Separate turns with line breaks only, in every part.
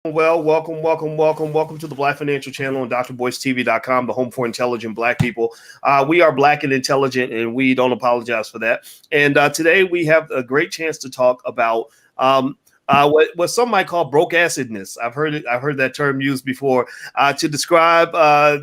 Well, welcome to the Black Financial Channel on drboycetv.com, the home for intelligent Black people. We are Black and intelligent, and we don't apologize for that. And today we have a great chance to talk about what some might call broke acidness. I've heard that term used before to describe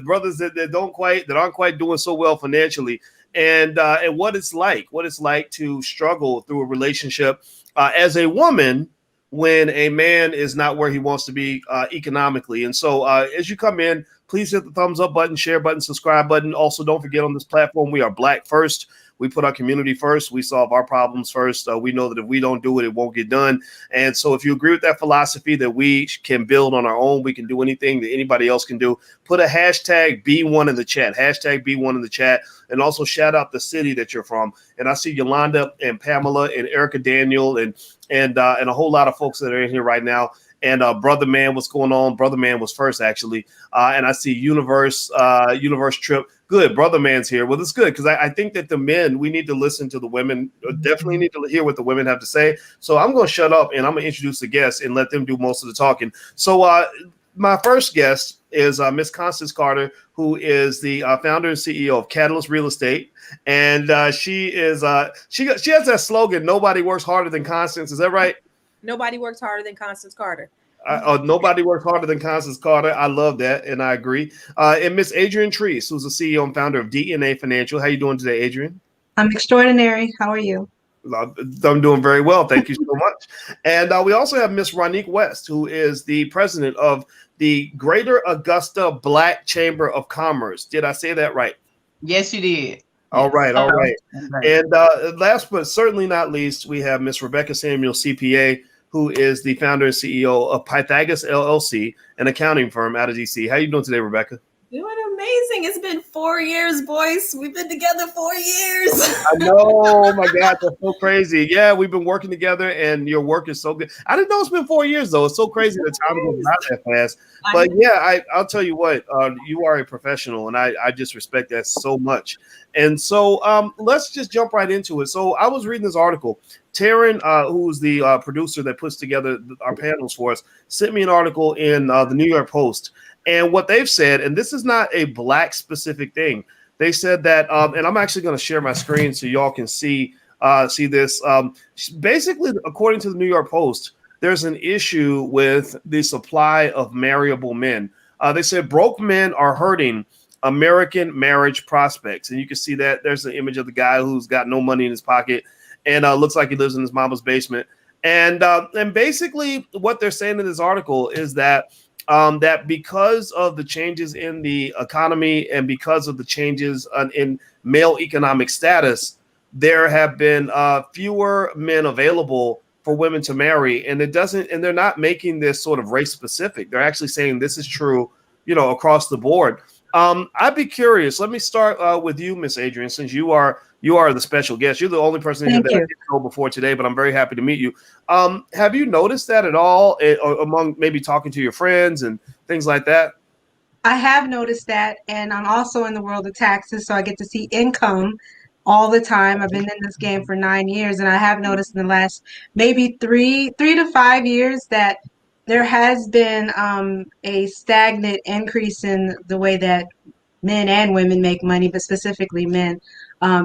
brothers that aren't quite doing so well financially, and what it's like to struggle through a relationship as a woman when a man is not where he wants to be economically. And so as you come in, please hit the thumbs up button, share button, subscribe button. Also, don't forget on this platform, we are Black first. We put our community first. We solve our problems first. We know that if we don't do it, it won't get done. And so if you agree with that philosophy that we can build on our own, we can do anything that anybody else can do, put a hashtag B1 in the chat, hashtag B1 in the chat, and also shout out the city that you're from. And I see Yolanda and Pamela and Erica Daniel and a whole lot of folks that are in here right now. And Brother Man, what's going on? Brother Man was first, actually. And I see Universe Trip. Good. Brother Man's here. Well, it's good because I think that the men, we need to listen to the women. Definitely need to hear what the women have to say. So I'm going to shut up and I'm going to introduce the guests and let them do most of the talking. So my first guest is Miss Constance Carter, who is the founder and CEO of Catalyst Real Estate. And she has that slogan, nobody works harder than Constance. Is that right?
Nobody works harder than Constance Carter.
Nobody works harder than Constance Carter. I love that, and I agree. And Miss Adrienne Treese, who's the CEO and founder of DNA Financial. How you doing today, Adrienne?
I'm extraordinary. How are you?
I'm doing very well. Thank you so much. And we also have Miss Ronique West, who is the president of the Greater Augusta Black Chamber of Commerce. Did I say that right?
Yes, you did.
All right. And last but certainly not least, we have Miss Rebecca Samuel, CPA, who is the founder and CEO of Pythagoras LLC, an accounting firm out of DC. How you doing today, Rebecca?
Doing amazing. It's been 4 years, boys. We've been together 4 years.
I know. Oh my God, that's so crazy. Yeah, we've been working together, and your work is so good. I didn't know it's been 4 years though. It's so crazy the time goes by that fast. But yeah, I'll tell you what. You are a professional, and I just respect that so much. And so let's just jump right into it. So I was reading this article. Taryn, who's the producer that puts together our panels for us, sent me an article in the New York Post. And what they've said, and this is not a Black specific thing, they said that, and I'm actually going to share my screen so y'all can see this. Basically, according to the New York Post, there's an issue with the supply of marriable men. They said broke men are hurting American marriage prospects. And you can see that there's an image of the guy who's got no money in his pocket and looks like he lives in his mama's basement. And basically what they're saying in this article is that that because of the changes in the economy and because of the changes in male economic status, there have been fewer men available for women to marry. And they're not making this sort of race specific. They're actually saying this is true, across the board. I'd be curious. Let me start with you, Miss Adrienne, since you are the special guest. You're the only person here that I didn't know before today, but I'm very happy to meet you. Have you noticed that at all among maybe talking to your friends and things like that?
I have noticed that, and I'm also in the world of taxes, so I get to see income all the time. I've been in this game for 9 years, and I have noticed in the last maybe three to 5 years that there has been a stagnant increase in the way that men and women make money, but specifically men.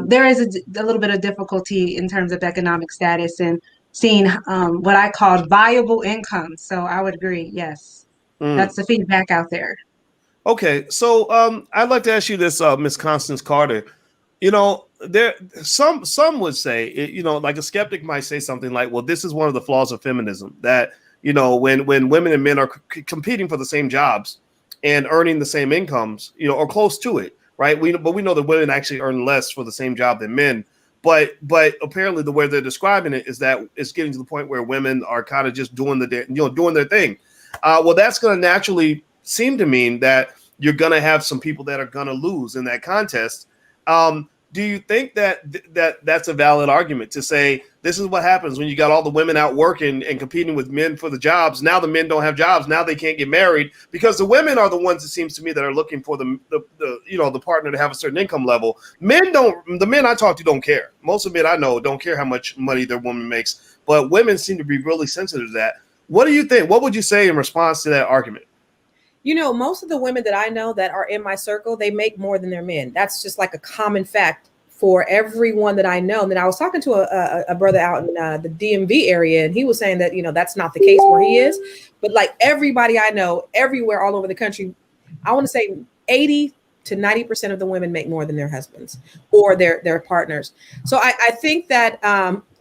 There is a little bit of difficulty in terms of economic status and seeing what I call viable income. So I would agree. Yes, that's the feedback out there.
Okay, so I'd like to ask you this, Miss Constance Carter. There some would say, like a skeptic might say something like, "Well, this is one of the flaws of feminism that." When women and men are competing for the same jobs and earning the same incomes, or close to it, right? But we know that women actually earn less for the same job than men. But apparently the way they're describing it is that it's getting to the point where women are kind of just doing their thing. Well, that's going to naturally seem to mean that you're going to have some people that are going to lose in that contest. Do you think that's a valid argument to say this is what happens when you got all the women out working and competing with men for the jobs? Now the men don't have jobs. Now they can't get married because the women are the ones, it seems to me, that are looking for the partner to have a certain income level. The men I talk to don't care. Most of the men I know don't care how much money their woman makes, but women seem to be really sensitive to that. What do you think? What would you say in response to that argument?
You know, most of the women that I know that are in my circle, they make more than their men. That's just like a common fact for everyone that I know. And then I was talking to a brother out in the DMV area, and he was saying that, you know, that's not the case where he is. But like everybody I know, everywhere, all over the country, I want to say 80 to 90% of the women make more than their husbands or their partners. So I think that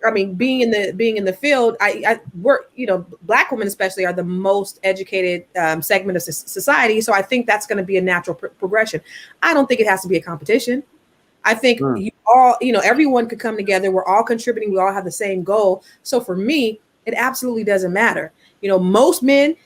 I mean, being in the field, I work, you know, Black women especially are the most educated segment of society. So I think that's going to be a natural progression. I don't think it has to be a competition. I think you all, you know, everyone could come together. We're all contributing. We all have the same goal. So for me, it absolutely doesn't matter. You know, most men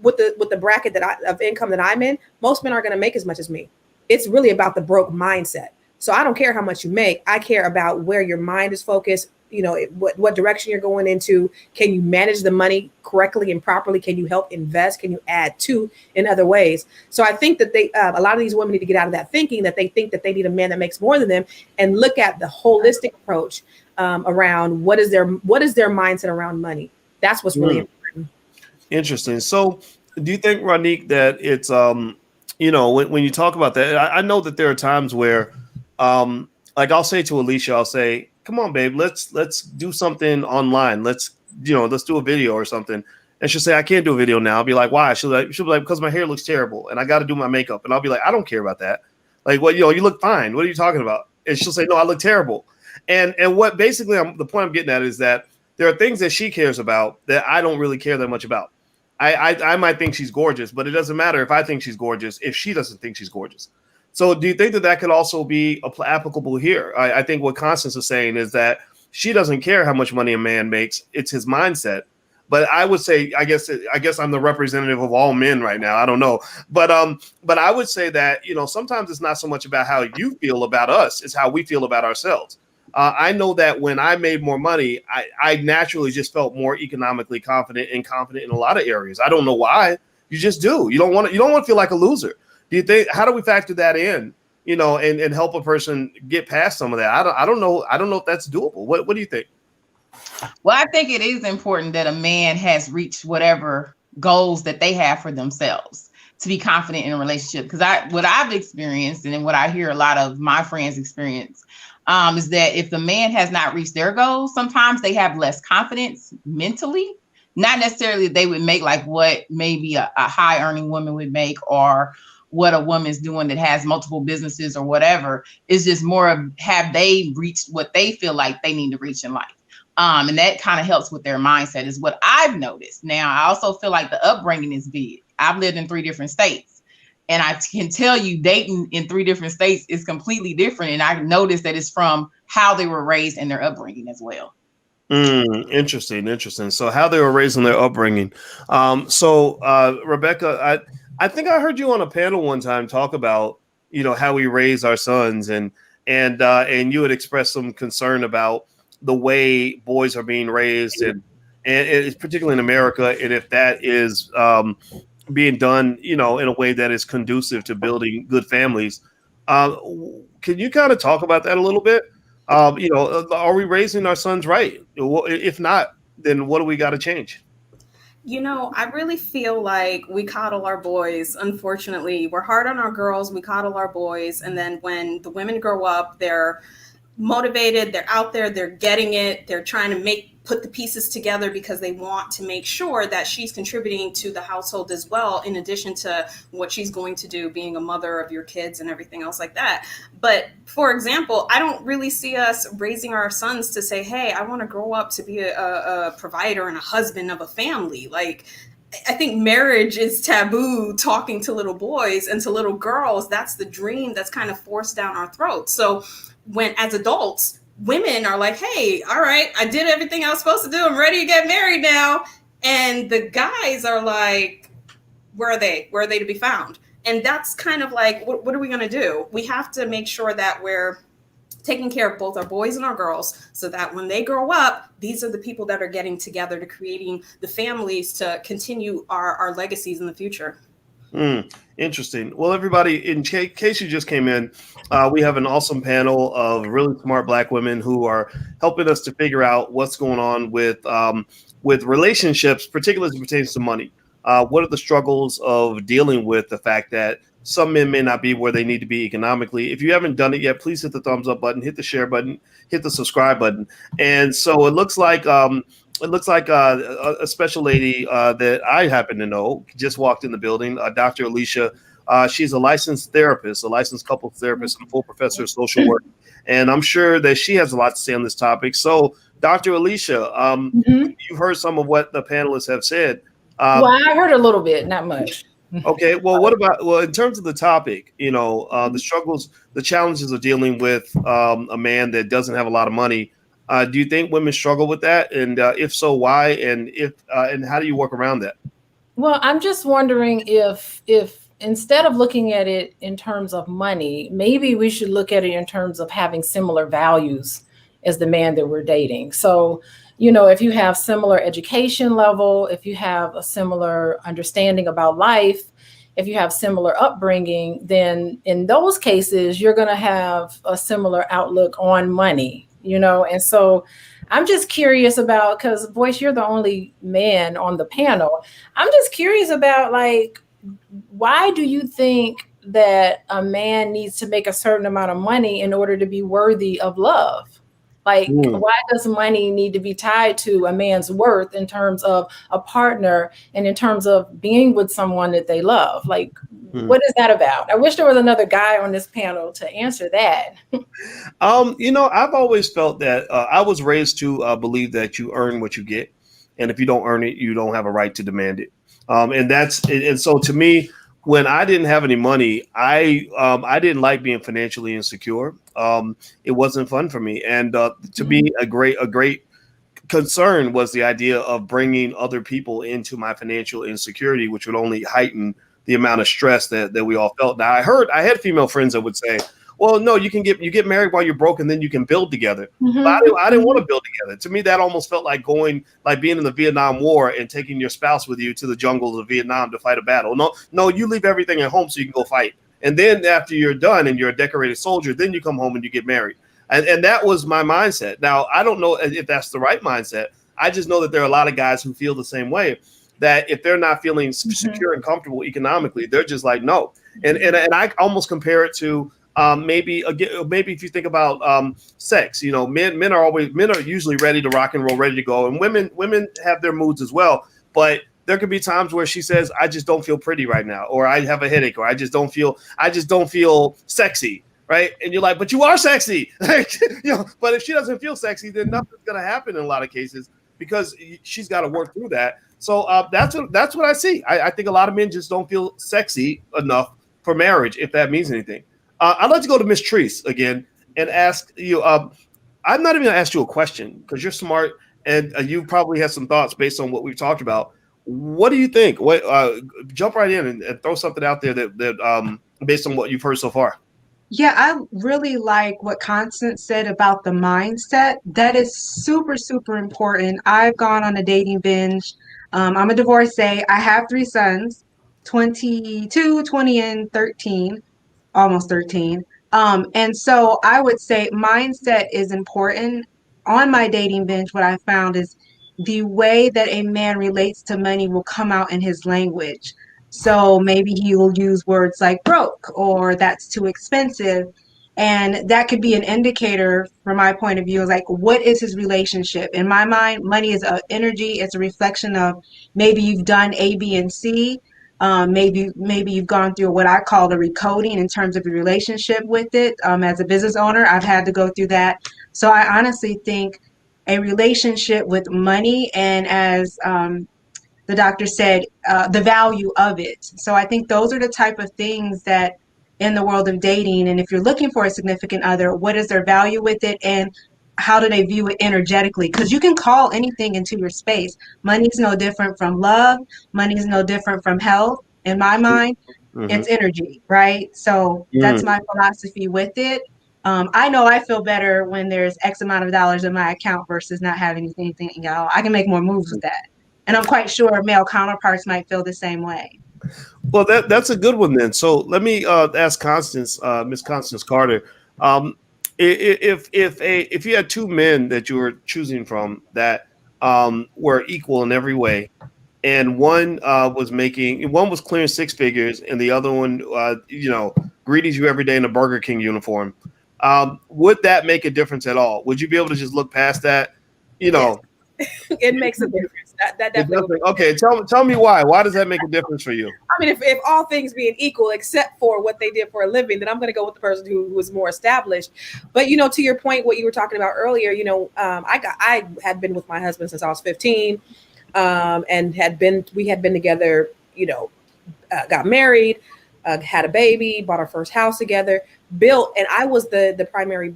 with the bracket of income that I'm in, most men aren't going to make as much as me. It's really about the broke mindset. So I don't care how much you make. I care about where your mind is focused. You know, what direction you're going into. Can you manage the money correctly and properly? Can you help invest? Can you add to in other ways? So I think that a lot of these women need to get out of that thinking that they think that they need a man that makes more than them, and look at the holistic approach around what is their mindset around money. That's what's really important.
Interesting. So do you think, Ronique, that it's you know, when you talk about that, I know that there are times where like I'll say to Alicia, I'll say, come on, babe, let's do something online. Let's do a video or something. And she'll say, I can't do a video now. I'll be like, why? She'll be like, because my hair looks terrible and I got to do my makeup. And I'll be like, I don't care about that. Like, well, you know, you look fine. What are you talking about? And she'll say, no, I look terrible. And what basically the point I'm getting at is that there are things that she cares about that I don't really care that much about. I might think she's gorgeous, but it doesn't matter if I think she's gorgeous if she doesn't think she's gorgeous. So do you think that could also be applicable here? I think what Constance is saying is that she doesn't care how much money a man makes. It's his mindset. But I would say, I guess I'm the representative of all men right now. I don't know. But I would say that, you know, sometimes it's not so much about how you feel about us. It's how we feel about ourselves. I know that when I made more money, I naturally just felt more economically confident in a lot of areas. I don't know why. You just do. You don't want to feel like a loser. Do you think? How do we factor that in? You know, and help a person get past some of that? I don't know. I don't know if that's doable. What do you think?
Well, I think it is important that a man has reached whatever goals that they have for themselves to be confident in a relationship. Because what I've experienced and what I hear a lot of my friends experience is that if the man has not reached their goals, sometimes they have less confidence mentally. Not necessarily that they would make like what maybe a high earning woman would make or what a woman's doing that has multiple businesses or whatever. Is just more of, have they reached what they feel like they need to reach in life? And that kind of helps with their mindset is what I've noticed. Now, I also feel like the upbringing is big. I've lived in 3 different states, and I can tell you dating in 3 different states is completely different. And I noticed that it's from how they were raised and their upbringing as well.
Interesting. So how they were raised in their upbringing. Rebecca, I think I heard you on a panel one time talk about, you know, how we raise our sons, and you had expressed some concern about the way boys are being raised, and it's particularly in America, and if that is being done, you know, in a way that is conducive to building good families. Can you kind of talk about that a little bit? You know, are we raising our sons right? If not, then what do we got to change?
You know, I really feel like we coddle our boys. Unfortunately, we're hard on our girls. We coddle our boys. And then when the women grow up, they're motivated. They're out there. They're getting it. They're trying to put the pieces together because they want to make sure that she's contributing to the household as well, in addition to what she's going to do, being a mother of your kids and everything else like that. But for example, I don't really see us raising our sons to say, hey, I want to grow up to be a provider and a husband of a family. Like, I think marriage is taboo talking to little boys, and to little girls, that's the dream that's kind of forced down our throats. So when, as adults, women are like, hey, all right, I did everything I was supposed to do. I'm ready to get married now. And the guys are like, where are they? Where are they to be found? And that's kind of like, what are we going to do? We have to make sure that we're taking care of both our boys and our girls, so that when they grow up, these are the people that are getting together to creating the families to continue our legacies in the future.
Interesting. Well, everybody, in case you just came in, we have an awesome panel of really smart Black women who are helping us to figure out what's going on with with relationships, particularly as it pertains to money. What are the struggles of dealing with the fact that some men may not be where they need to be economically? If you haven't done it yet, please hit the thumbs up button, hit the share button, hit the subscribe button. And so it looks like a special lady that I happen to know just walked in the building, Dr. Alicia. She's a licensed therapist, a licensed couples therapist, and a full professor of social work. And I'm sure that she has a lot to say on this topic. So, Dr. Alicia, you've heard some of what the panelists have said.
Well, I heard a little bit, not much.
Okay. Well, what about, in terms of the topic, the struggles, the challenges of dealing with a man that doesn't have a lot of money. Do you think women struggle with that? And if so, why? And and how do you work around that?
Well, I'm just wondering if instead of looking at it in terms of money, maybe we should look at it in terms of having similar values as the man that we're dating. So, if you have similar education level, if you have a similar understanding about life, if you have similar upbringing, then in those cases, you're going to have a similar outlook on money, And so I'm just curious about, because Boyce, you're the only man on the panel. I'm just curious about, why do you think that a man needs to make a certain amount of money in order to be worthy of love? Why does money need to be tied to a man's worth in terms of a partner and in terms of being with someone that they love? What is that about? I wish there was another guy on this panel to answer that.
I've always felt that I was raised to believe that you earn what you get. And if you don't earn it, you don't have a right to demand it. And so to me, when I didn't have any money, I didn't like being financially insecure. It wasn't fun for me. And to me, a great concern was the idea of bringing other people into my financial insecurity, which would only heighten the amount of stress that we all felt. Now, I had female friends that would say, well, no, you get married while you're broke and then you can build together. But I didn't want to build together. To me, that almost felt like being in the Vietnam War and taking your spouse with you to the jungles of Vietnam to fight a battle. No, you leave everything at home so you can go fight. And then after you're done and you're a decorated soldier, then you come home and you get married. And that was my mindset. Now, I don't know if that's the right mindset. I just know that there are a lot of guys who feel the same way, that if they're not feeling secure and comfortable economically, they're just like, no. And I almost compare it to maybe if you think about sex, men are usually ready to rock and roll, ready to go. And women have their moods as well. But there could be times where she says, I just don't feel pretty right now, or I have a headache, or I just don't feel sexy. Right. And you're like, but you are sexy. But if she doesn't feel sexy, then nothing's going to happen in a lot of cases because she's got to work through that. So that's what I see. I think a lot of men just don't feel sexy enough for marriage, if that means anything. I'd like to go to Miss Treese again and ask you. I'm not even going to ask you a question because you're smart and you probably have some thoughts based on what we've talked about. What do you think? Jump right in and throw something out there that based on what you've heard so far.
Yeah, I really like what Constance said about the mindset. That is super, super important. I've gone on a dating binge. I'm a divorcee. I have 3 sons, 22, 20, and 13, almost 13. And so I would say mindset is important. On my dating binge, what I found is the way that a man relates to money will come out in his language. So maybe he will use words like broke or that's too expensive. And that could be an indicator from my point of view, like what is his relationship? In my mind, money is an energy. It's a reflection of maybe you've done A, B, and C. Maybe you've gone through what I call the recoding in terms of your relationship with it. As a business owner, I've had to go through that. So I honestly think a relationship with money and as the doctor said, the value of it. So I think those are the type of things that in the world of dating, and if you're looking for a significant other, what is their value with it and how do they view it energetically? Because you can call anything into your space. Money's no different from love. Money's no different from health. In my mind, it's energy, right? So that's my philosophy with it. I know I feel better when there's X amount of dollars in my account versus not having anything, y'all. I can make more moves with that. And I'm quite sure male counterparts might feel the same way.
Well, that's a good one then. So let me ask Constance, Miss Constance Carter, if you had 2 men that you were choosing from that were equal in every way, and one was clearing six figures, and the other one, greeted you every day in a Burger King uniform, would that make a difference at all? Would you be able to just look past that?
Yes. It makes a difference. That definitely.
Okay, tell me why. Why does that make a difference for you?
I mean, if all things being equal, except for what they did for a living, then I'm going to go with the person who was more established. But to your point, what you were talking about earlier, I had been with my husband since I was 15, and we had been together. Got married, had a baby, bought our first house together, built, and I was the primary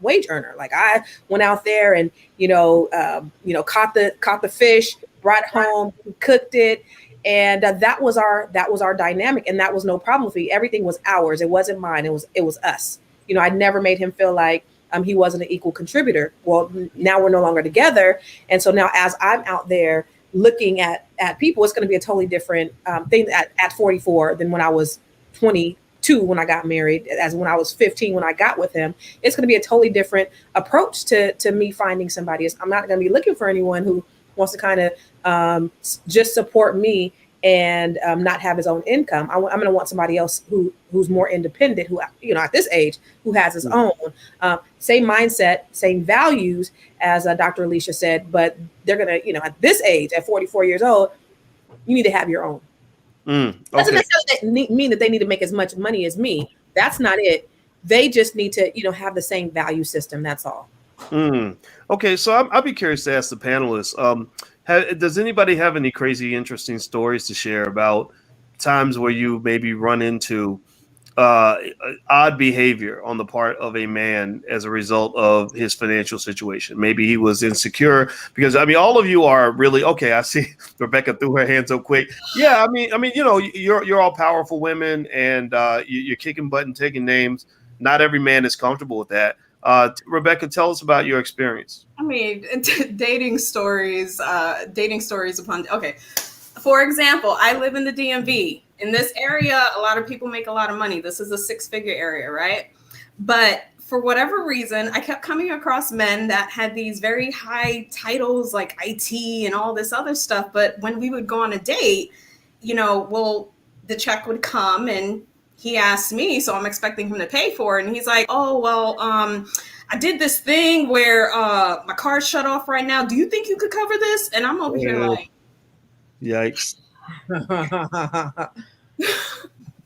wage earner. Like I went out there and caught the fish, brought it home, cooked it, and that was our dynamic, and that was no problem with me. Everything was ours. It wasn't mine. It was us. I never made him feel like he wasn't an equal contributor. Well, now we're no longer together, and so now as I'm out there looking at people, it's going to be a totally different thing at 44 than when I was 22 when I got married, as when I was 15 when I got with him. It's going to be a totally different approach to me finding somebody. I'm not going to be looking for anyone who wants to kind of just support me and not have his own income. I'm going to want somebody else who's more independent, who at this age, who has his own same mindset, same values as Dr. Alicia said, but they're going to at this age, at 44 years old, you need to have your own.
Okay.
Doesn't necessarily mean that they need to make as much money as me. That's not it. They just need to, have the same value system. That's all.
Okay, so I'll be curious to ask the panelists. Does anybody have any crazy, interesting stories to share about times where you maybe run into odd behavior on the part of a man as a result of his financial situation? Maybe he was insecure, because all of you are really okay. I see Rebecca threw her hands up quick. Yeah, you're all powerful women, and you're kicking butt and taking names. Not every man is comfortable with that. Rebecca, tell us about your experience.
Dating stories upon. Okay, for example, I live in the DMV. In this area, a lot of people make a lot of money. This is a six-figure area, right? But for whatever reason, I kept coming across men that had these very high titles like IT and all this other stuff. But when we would go on a date, the check would come and he asked me, so I'm expecting him to pay for it. And he's like, oh, well, I did this thing where my car's shut off right now. Do you think you could cover this? And I'm over here like,
yikes.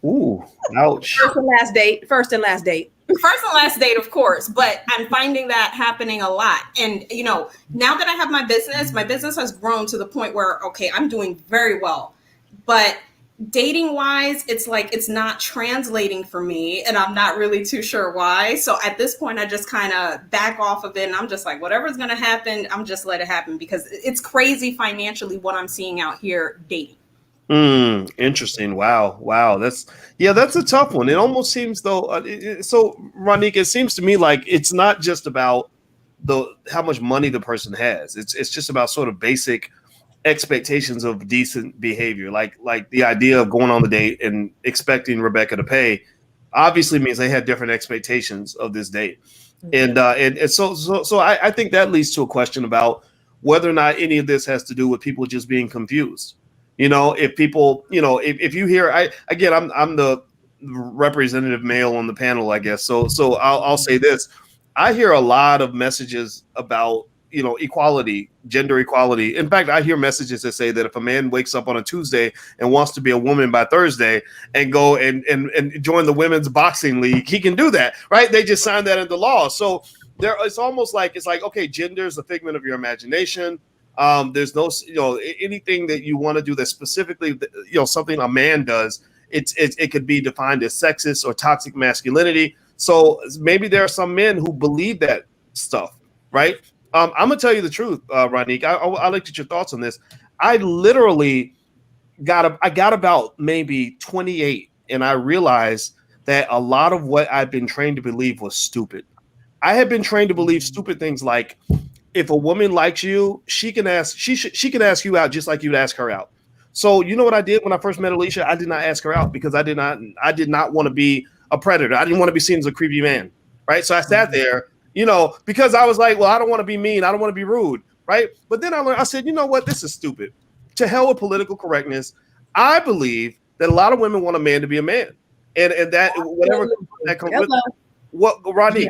Ooh, ouch.
First and last date,
of course, but I'm finding that happening a lot. And now that I have my business has grown to the point where I'm doing very well, but dating wise, it's like it's not translating for me, and I'm not really too sure why. So at this point, I just kind of back off of it, and I'm just like, whatever's going to happen, I'm just let it happen, because it's crazy financially what I'm seeing out here dating.
Interesting. Wow. That's a tough one. It almost seems though. So Ronique, it seems to me like it's not just about how much money the person has. It's just about sort of basic expectations of decent behavior. Like the idea of going on the date and expecting Rebecca to pay obviously means they had different expectations of this date. And so I think that leads to a question about whether or not any of this has to do with people just being confused. If people, if you hear, I'm the representative male on the panel, I guess. So I'll say this. I hear a lot of messages about, equality, gender equality. In fact, I hear messages that say that if a man wakes up on a Tuesday and wants to be a woman by Thursday and go and join the women's boxing league, he can do that, right? They just signed that into law. So it's almost like, okay, gender is a figment of your imagination. There's no, anything that you want to do that specifically, something a man does, it could be defined as sexist or toxic masculinity. So maybe there are some men who believe that stuff, right? I'm gonna tell you the truth, Ronique. I'll look at your thoughts on this. I literally got about maybe 28, and I realized that a lot of what I've been trained to believe was stupid. I had been trained to believe stupid things like, if a woman likes you, she can ask you out just like you'd ask her out. So you know what I did when I first met Alicia? I did not ask her out because I did not want to be a predator. I didn't want to be seen as a creepy man, right? So I sat there, because I was like, well, I don't want to be mean. I don't want to be rude, right? But then I learned, I said, you know what? This is stupid. To hell with political correctness. I believe that a lot of women want a man to be a man. And that whatever that comes with what, Rodney,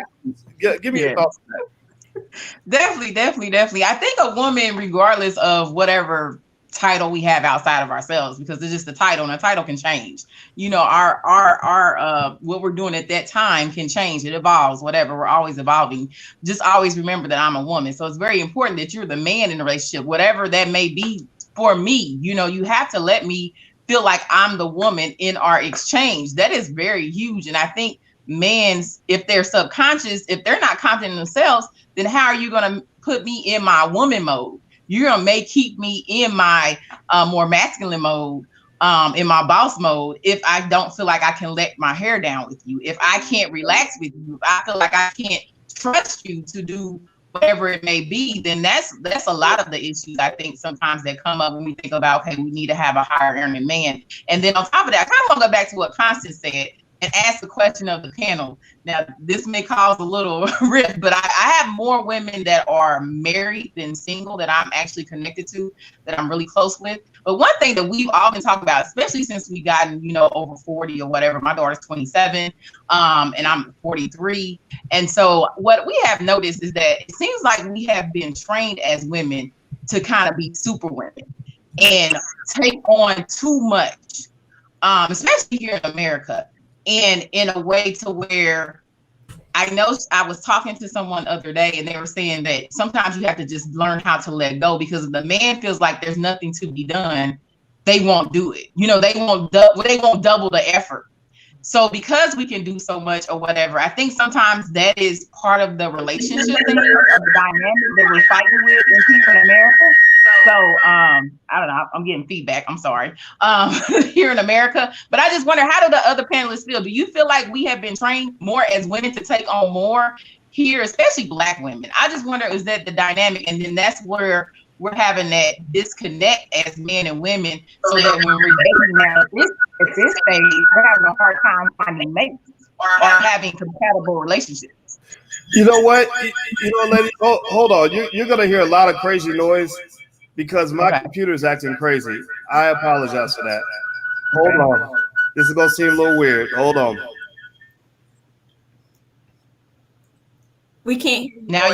give me your thoughts on that.
Definitely. I think a woman, regardless of whatever title we have outside of ourselves, because it's just the title, and the title can change. You know, our what we're doing at that time can change. It evolves, whatever. We're always evolving. Just always remember that I'm a woman. So it's very important that you're the man in the relationship, whatever that may be for me. You know, you have to let me feel like I'm the woman in our exchange. That is very huge. And I think men's, if they're subconscious, if they're not confident in themselves, then how are you going to put me in my woman mode? You're going to keep me in my more masculine mode, in my boss mode, if I don't feel like I can let my hair down with you, if I can't relax with you, if I feel like I can't trust you to do whatever it may be, then that's a lot of the issues I think sometimes that come up when we think about, okay, we need to have a higher earning man. And then on top of that, I kind of want to go back to what Constance said and ask the question of the panel. Now, this may cause a little rift, but I have more women that are married than single that I'm actually connected to, that I'm really close with. But one thing that we've all been talking about, especially since we've gotten, you know, over 40 or whatever, my daughter's 27, and I'm 43. And so what we have noticed is that it seems like we have been trained as women to kind of be super women and take on too much, especially here in America. And in a way to where I know I was talking to someone the other day and they were saying that sometimes you have to just learn how to let go, because if the man feels like there's nothing to be done, they won't do it. You know, they won't double the effort. So because we can do so much or whatever, I think sometimes that is part of the relationship thing, of the dynamic that we're fighting with in America. So I don't know, I'm getting feedback, I'm sorry, here in America. But I just wonder, how do the other panelists feel? Do you feel like we have been trained more as women to take on more here, especially Black women? I just wonder, is that the dynamic? And then that's where we're having that disconnect as men and women, so that when we're dating now at this stage, we're having a hard time finding mates or having compatible relationships.
You know what? You know, ladies, hold on. You're going to hear a lot of crazy noise because my computer is acting crazy. I apologize for that. Hold on. This is going to seem a little weird. Hold on.
We can't hear you.
Now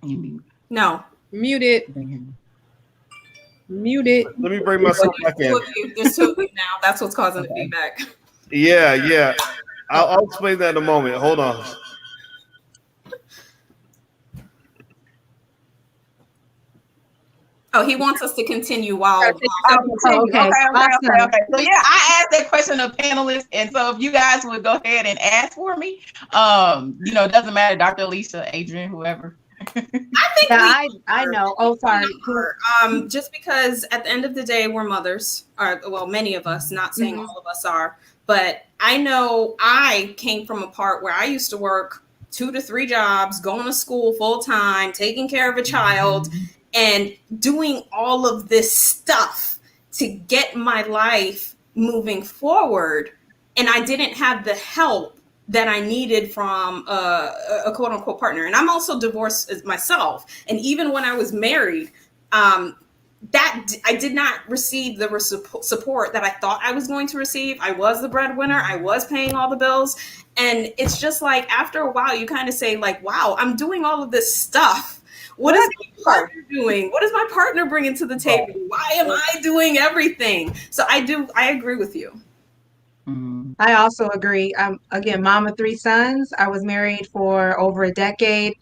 you mute.
No.
Mute it. Mute it.
Let me bring myself back in.
There's two of you now. That's what's causing the feedback.
Yeah. I'll explain that in a moment. Hold on.
Oh, he wants us to continue while.
Okay. So yeah, I asked that question of panelists, and so if you guys would go ahead and ask for me, you know, it doesn't matter, Dr. Alicia, Adrian, whoever.
I think
I know. Oh, sorry.
Just because at the end of the day, we're mothers, or well, many of us, not saying all of us are, but I know I came from a part where I used to work 2 to 3 jobs, going to school full time, taking care of a child, and doing all of this stuff to get my life moving forward. And I didn't have the help that I needed from a quote unquote partner. And I'm also divorced myself. And even when I was married, that I did not receive the support that I thought I was going to receive. I was the breadwinner. I was paying all the bills. And it's just like, after a while, you kind of say like, wow, I'm doing all of this stuff. What is my partner doing? What is my partner bringing to the table? Why am I doing everything? So I agree with you.
I also agree. Again, mom of 3 sons. I was married for over a decade,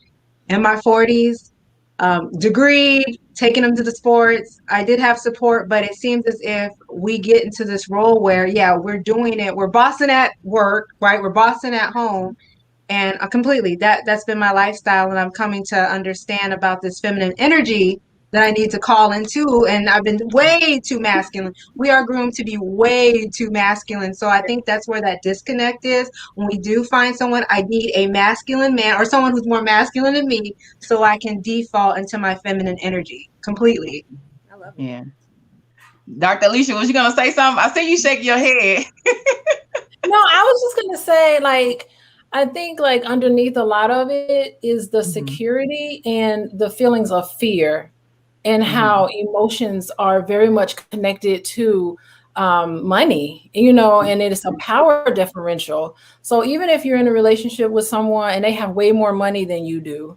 in my 40s, degreed, taking them to the sports. I did have support, but it seems as if we get into this role where, we're doing it. We're bossing at work, right? We're bossing at home. And completely, that's been my lifestyle. And I'm coming to understand about this feminine energy that I need to call into. And I've been way too masculine. We are groomed to be way too masculine. So I think that's where that disconnect is. When we do find someone, I need a masculine man or someone who's more masculine than me, so I can default into my feminine energy completely.
I love it. Yeah. Dr. Alicia, was you going to say something? I see you shake your head.
No, I was just going to say, like, I think like underneath a lot of it is the
Mhm.
security and the feelings of fear, and how emotions are very much connected to money, and it is a power differential. So even if you're in a relationship with someone and they have way more money than you do,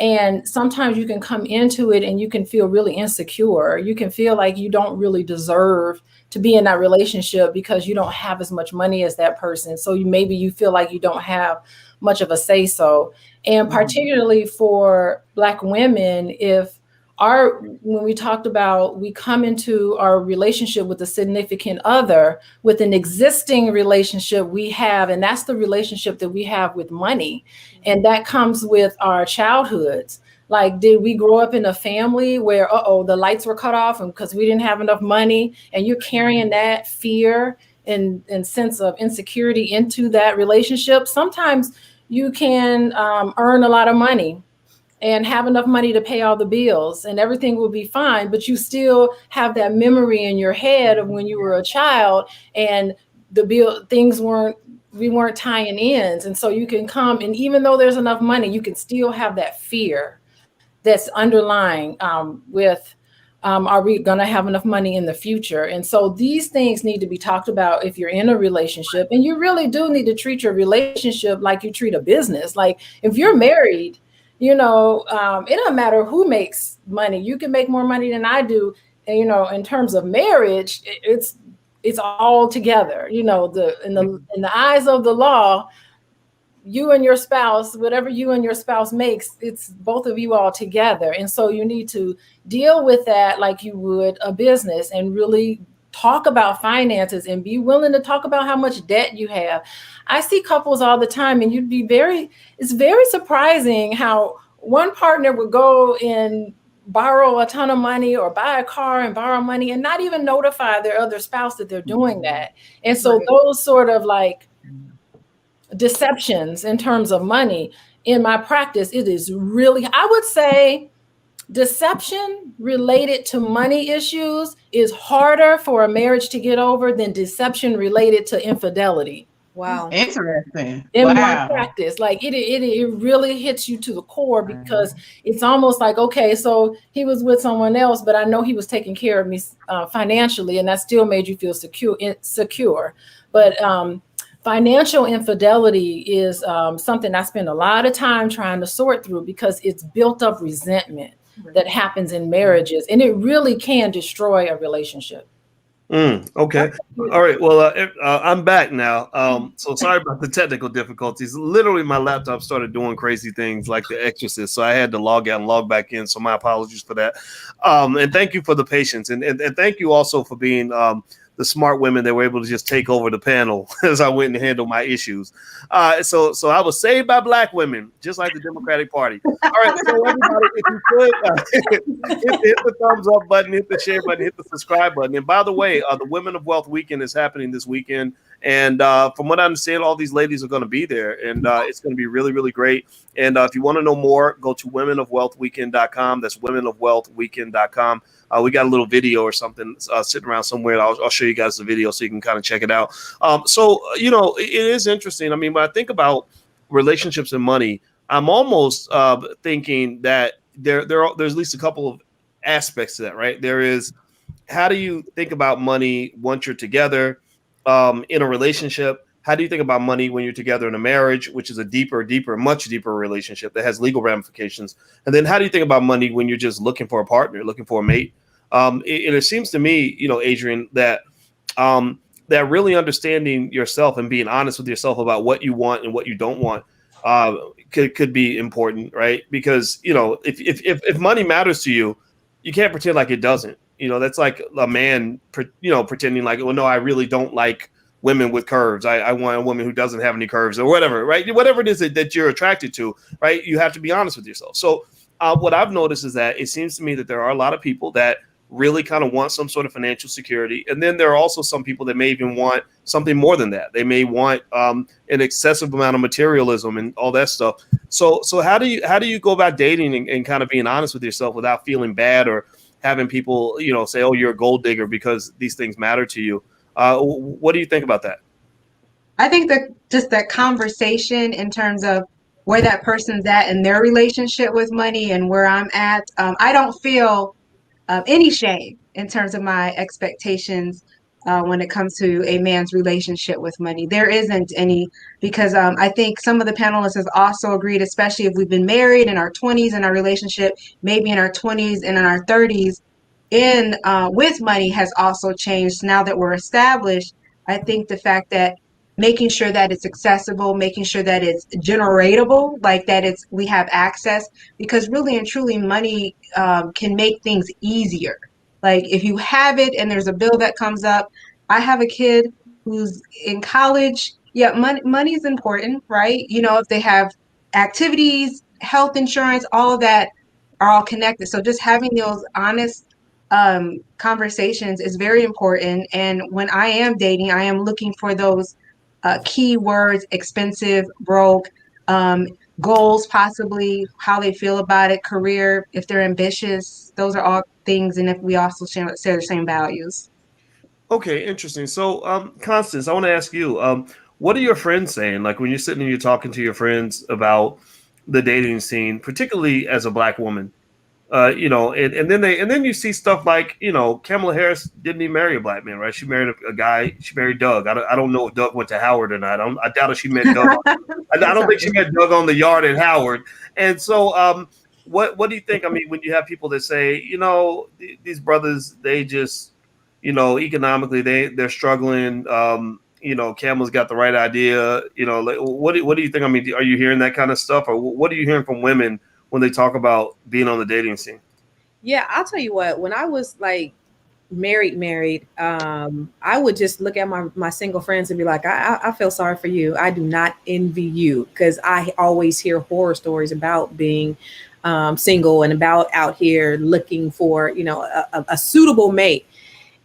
and sometimes you can come into it and you can feel really insecure. You can feel like you don't really deserve to be in that relationship because you don't have as much money as that person. So maybe you feel like you don't have much of a say so. And particularly for Black women, when we talked about, we come into our relationship with a significant other with an existing relationship we have, and that's the relationship that we have with money. And that comes with our childhoods. Like, did we grow up in a family where, the lights were cut off and because we didn't have enough money, and you're carrying that fear and sense of insecurity into that relationship? Sometimes you can earn a lot of money and have enough money to pay all the bills and everything will be fine, but you still have that memory in your head of when you were a child and we weren't tying ends. And so you can come, and even though there's enough money, you can still have that fear that's underlying with are we going to have enough money in the future? And so these things need to be talked about if you're in a relationship, and you really do need to treat your relationship like you treat a business. Like if you're married, it doesn't matter who makes money. You can make more money than I do. And, in terms of marriage, it's all together. In the eyes of the law, you and your spouse, whatever you and your spouse makes, it's both of you all together. And so you need to deal with that like you would a business, and really talk about finances and be willing to talk about how much debt you have. I see couples all the time, and it's very surprising how one partner would go and borrow a ton of money or buy a car and borrow money and not even notify their other spouse that they're doing that. And so those sort of like deceptions in terms of money, in my practice, it is really, I would say, deception related to money issues is harder for a marriage to get over than deception related to infidelity.
Wow.
Interesting.
In my practice, like it really hits you to the core, because it's almost like, okay, so he was with someone else, but I know he was taking care of me financially, and that still made you feel secure. But financial infidelity is something I spend a lot of time trying to sort through, because it's built up resentment that happens in marriages, and it really can destroy a relationship.
Okay. All right. Well, I'm back now. So sorry about the technical difficulties. Literally, my laptop started doing crazy things like The Exorcist, so I had to log out and log back in. So my apologies for that. And thank you for the patience, and thank you also for being the smart women that were able to just take over the panel as I went and handled my issues. So I was saved by Black women, just like the Democratic Party. All right, so everybody, if you could, hit the thumbs up button, hit the share button, hit the subscribe button. And by the way, the Women of Wealth Weekend is happening this weekend. And from what I understand, all these ladies are going to be there, and it's going to be really, really great. And if you want to know more, go to womenofwealthweekend.com. That's womenofwealthweekend.com. We got a little video or something sitting around somewhere. I'll show you guys the video so you can kind of check it out. So it is interesting. I mean, when I think about relationships and money, I'm almost thinking that there's at least a couple of aspects to that, right? There is, how do you think about money once you're together in a relationship? How do you think about money when you're together in a marriage, which is a much deeper relationship that has legal ramifications? And then how do you think about money when you're just looking for a partner, looking for a mate? It seems to me, Adrian, that that really understanding yourself and being honest with yourself about what you want and what you don't want could be important, right? Because, if money matters to you, you can't pretend like it doesn't. That's like a man, pretending like, well, no, I really don't like women with curves. I want a woman who doesn't have any curves or whatever, right? Whatever it is that you're attracted to, right? You have to be honest with yourself. So what I've noticed is that it seems to me that there are a lot of people that really kind of want some sort of financial security. And then there are also some people that may even want something more than that. They may want an excessive amount of materialism and all that stuff. So how do you go about dating and kind of being honest with yourself without feeling bad or having people, say, oh, you're a gold digger because these things matter to you? What do you think about that?
I think that just that conversation in terms of where that person's at in their relationship with money and where I'm at, I don't feel any shame in terms of my expectations when it comes to a man's relationship with money. There isn't any, because I think some of the panelists have also agreed, especially if we've been married in our 20s and our relationship, maybe in our 20s and in our 30s, in with money has also changed now that we're established. I think the fact that making sure that it's accessible, making sure that it's generatable, like that it's we have access, because really and truly money can make things easier. Like if you have it and there's a bill that comes up, I have a kid who's in college. Yeah, money is important, right? You know, if they have activities, health insurance, all of that are all connected. So just having those honest conversations is very important. And when I am dating, I am looking for those key words: expensive, broke, um, goals, possibly how they feel about it, career, if they're ambitious. Those are all things. And if we also share the same values.
Okay, interesting. So, Constance, I want to ask you, what are your friends saying? Like when you're sitting and you're talking to your friends about the dating scene, particularly as a Black woman, and then you see stuff like, Kamala Harris didn't even marry a Black man, right? She married a guy. She married Doug. I don't know if Doug went to Howard or not. I doubt if she met Doug. I don't think she met Doug on the yard at Howard. And so, what do you think? I mean, when you have people that say, these brothers, they just, economically they're struggling. Camel's got the right idea. Like, what do you think? I mean, are you hearing that kind of stuff, or what are you hearing from women when they talk about being on the dating scene?
Yeah, I'll tell you what, when I was like married, I would just look at my single friends and be like, I feel sorry for you. I do not envy you, because I always hear horror stories about being single and about out here looking for, a suitable mate.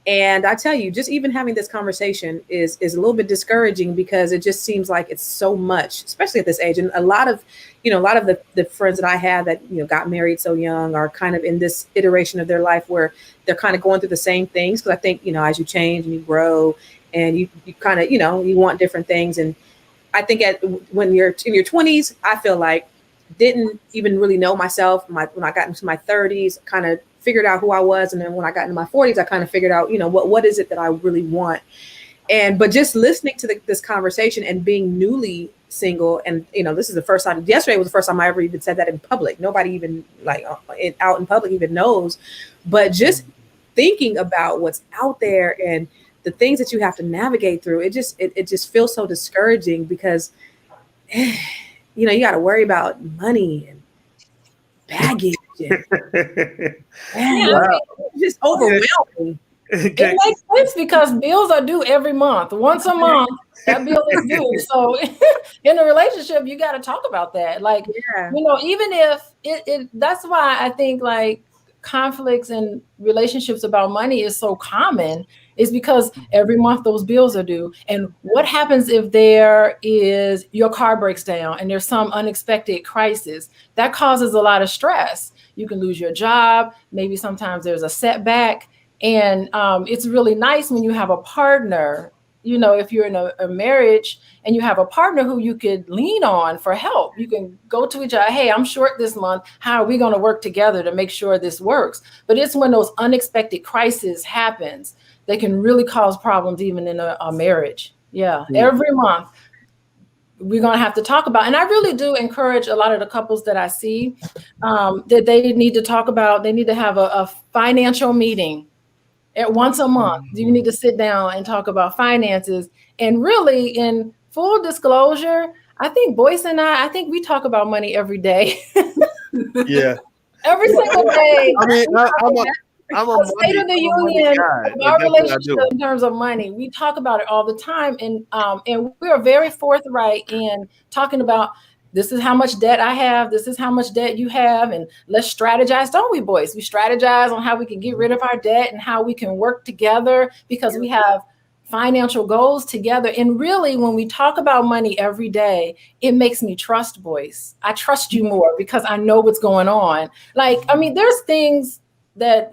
And I tell you, just even having this conversation is a little bit discouraging, because it just seems like it's so much, especially at this age. And a lot of the friends that I have that, got married so young are kind of in this iteration of their life where they're kind of going through the same things. Because I think, as you change and you grow and you kind of, you want different things. And I think when you're in your 20s, I feel like didn't even really know myself. When I got into my 30s, kind of figured out who I was. And then when I got into my 40s, I kind of figured out, what is it that I really want? But just listening to this conversation and being newly single, and, this is the first time, yesterday was the first time I ever even said that in public. Nobody even out in public even knows, but just thinking about what's out there and the things that you have to navigate through, it just feels so discouraging, because, you got to worry about money and baggage. It's just overwhelming.
It makes sense because bills are due every month. Once a month, that bill is due. So in a relationship, you got to talk about that. Like, even if that's why I think like conflicts and relationships about money is so common, is because every month those bills are due. And what happens if your car breaks down and there's some unexpected crisis? That causes a lot of stress. You can lose your job. Maybe sometimes there's a setback. And it's really nice when you have a partner, if you're in a marriage and you have a partner who you could lean on for help. You can go to each other. Hey, I'm short this month. How are we going to work together to make sure this works? But it's when those unexpected crises happens, they can really cause problems even in a marriage. Yeah. Every month we're going to have to talk about. And I really do encourage a lot of the couples that I see that they need to talk about, they need to have a financial meeting at once a month. You need to sit down and talk about finances. And really, in full disclosure, I think Boyce and I think we talk about money every day.
Yeah.
Every single day.
I mean, I'm a
State of the Union of our relationship in terms of money. We talk about it all the time. And we are very forthright in talking about, this is how much debt I have. This is how much debt you have. And let's strategize, don't we, boys? We strategize on how we can get rid of our debt and how we can work together, because we have financial goals together. And really, when we talk about money every day, it makes me trust Boyce. I trust you more because I know what's going on. Like, I mean, there's things that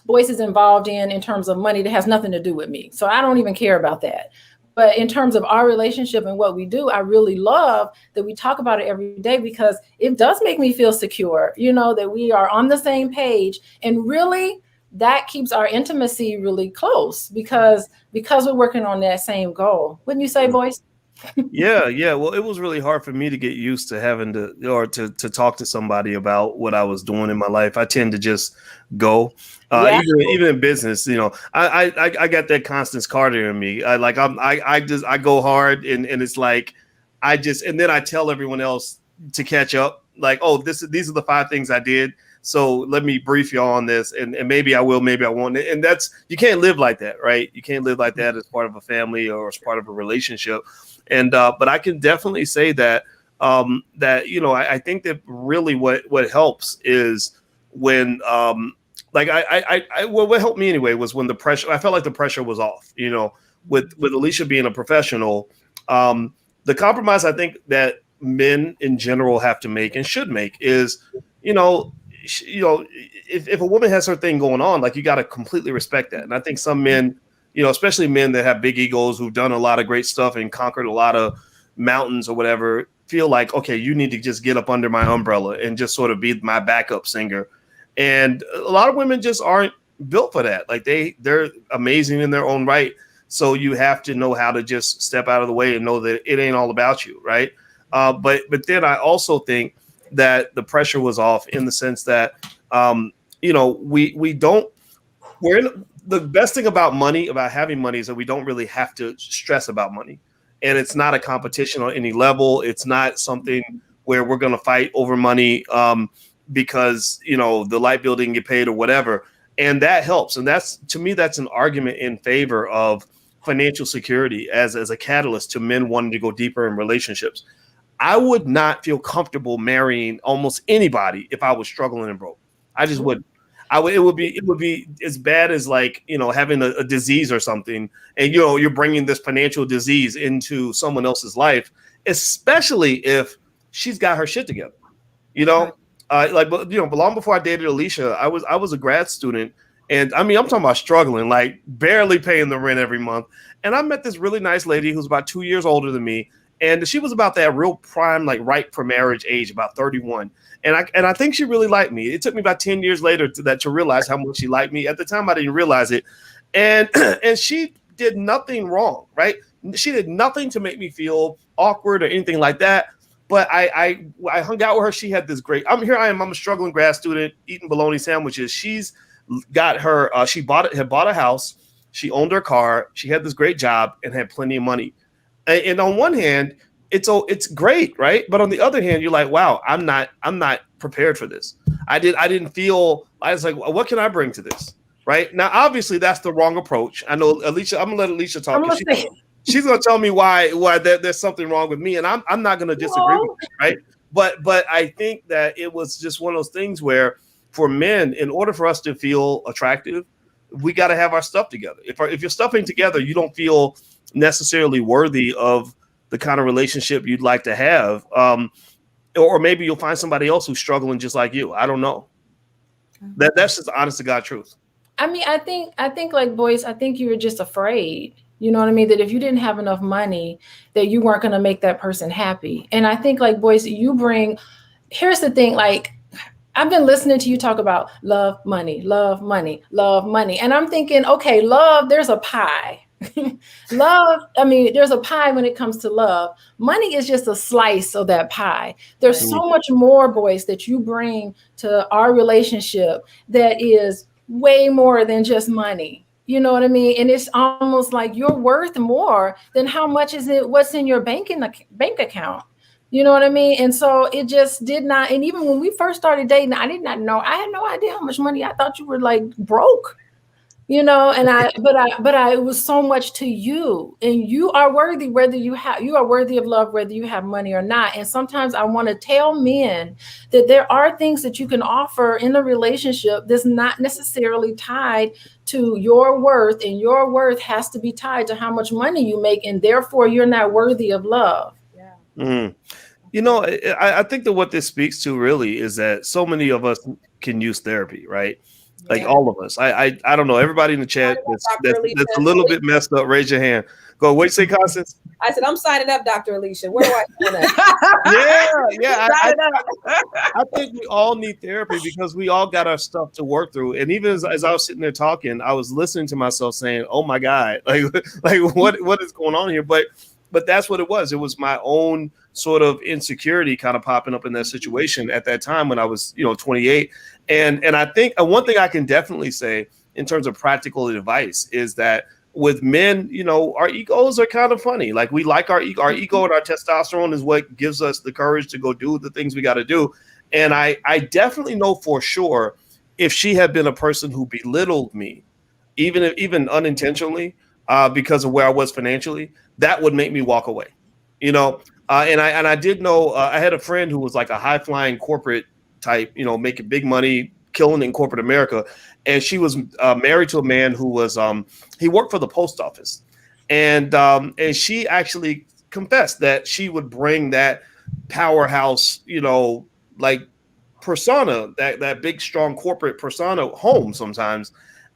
Boyce is involved in terms of money that has nothing to do with me. So I don't even care about that. But in terms of our relationship and what we do, I really love that we talk about it every day, because it does make me feel secure, that we are on the same page. And really, that keeps our intimacy really close because we're working on that same goal. Wouldn't you say, boys?
Yeah. Well, it was really hard for me to get used to having to talk to somebody about what I was doing in my life. I tend to just go, even in business. I got that Constance Carter in me. I go hard, and it's like and then I tell everyone else to catch up. Like, oh, these are the 5 things I did. So let me brief you on this, and maybe I will, maybe I won't. And you can't live like that, right? You can't live like that as part of a family or as part of a relationship. And but I can definitely say that I think that really what helps is when what helped me anyway was when I felt like the pressure was off. With Alicia being a professional, the compromise I think that men in general have to make and should make is, if a woman has her thing going on, like, you got to completely respect that. And I think some men, especially men that have big egos, who've done a lot of great stuff and conquered a lot of mountains or whatever, feel like, okay, you need to just get up under my umbrella and just sort of be my backup singer. And a lot of women just aren't built for that. Like, they're amazing in their own right. So you have to know how to just step out of the way and know that it ain't all about you, right? But then I also think that the pressure was off in the sense that, the best thing about money, about having money, is that we don't really have to stress about money. And it's not a competition on any level. It's not something where we're going to fight over money because, the light bill didn't get paid or whatever. And that helps. And to me, that's an argument in favor of financial security as a catalyst to men wanting to go deeper in relationships. I would not feel comfortable marrying almost anybody if I was struggling and broke. I just wouldn't. It would be as bad as, like, having a disease or something, and you're bringing this financial disease into someone else's life, especially if she's got her shit together. But long before I dated Alicia, I was a grad student, and I mean, I'm talking about struggling, like barely paying the rent every month. And I met this really nice lady who's about 2 years older than me, and she was about that real prime, like ripe for marriage age, about 31. And I think she really liked me. It took me about 10 years later to realize how much she liked me. At the time, I didn't realize it. And she did nothing wrong, right? She did nothing to make me feel awkward or anything like that. But I hung out with her. She had this great. I'm a struggling grad student eating bologna sandwiches. She's got her. She had bought a house. She owned her car. She had this great job and had plenty of money. And on one hand, it's great, right? But on the other hand, you're like, wow, I'm not prepared for this. I was like, well, what can I bring to this? Right now, obviously, that's the wrong approach. I know Alicia. I'm gonna let Alicia talk. She's gonna tell me why there's something wrong with me, and I'm not gonna disagree with her, right? But I think that it was just one of those things where, for men, in order for us to feel attractive, we got to have our stuff together. If your stuff ain't together, you don't feel necessarily worthy of the kind of relationship you'd like to have. Or maybe you'll find somebody else who's struggling just like you. I don't know. That's just the honest to God truth.
I mean, I think like, boys, I think you were just afraid, you know what I mean? That if you didn't have enough money, that you weren't going to make that person happy. And I think, like, boys, here's the thing, like, I've been listening to you talk about love, money, love, money, love, money. And I'm thinking, okay, love, there's a pie. Love, I mean, there's a pie when it comes to love. Money is just a slice of that pie. There's so much more, boys, that you bring to our relationship that is way more than just money. You know what I mean? And it's almost like you're worth more than what's in your bank account. You know what I mean? And so it just did not. And even when we first started dating, I did not know. I had no idea how much money. I thought you were like broke. And it was so much to you, and you are worthy, you are worthy of love, whether you have money or not. And sometimes I want to tell men that there are things that you can offer in a relationship that's not necessarily tied to your worth, and your worth has to be tied to how much money you make, and therefore you're not worthy of love.
Yeah.
I think that what this speaks to really is that so many of us can use therapy, right? Like
Yeah.
all of us. I don't know. Everybody in the chat that's a little bit messed up. Raise your hand. Go. What you say, Constance?
I said, I'm signing up, Dr. Alicia. Where do I sign up?
Yeah. I think we all need therapy because we all got our stuff to work through. And even as I was sitting there talking, I was listening to myself saying, "Oh my God, like what is going on here?" But that's what it was. It was my own sort of insecurity kind of popping up in that situation at that time when I was, 28. And I think one thing I can definitely say in terms of practical advice is that with men, our egos are kind of funny. Like we like our ego and our testosterone is what gives us the courage to go do the things we got to do. And I definitely know for sure if she had been a person who belittled me, even unintentionally, because of where I was financially, that would make me walk away, And I did know I had a friend who was like a high flying corporate type, making big money, killing in corporate America. And she was married to a man who was he worked for the post office. And she actually confessed that she would bring that powerhouse, like persona, that big, strong corporate persona home sometimes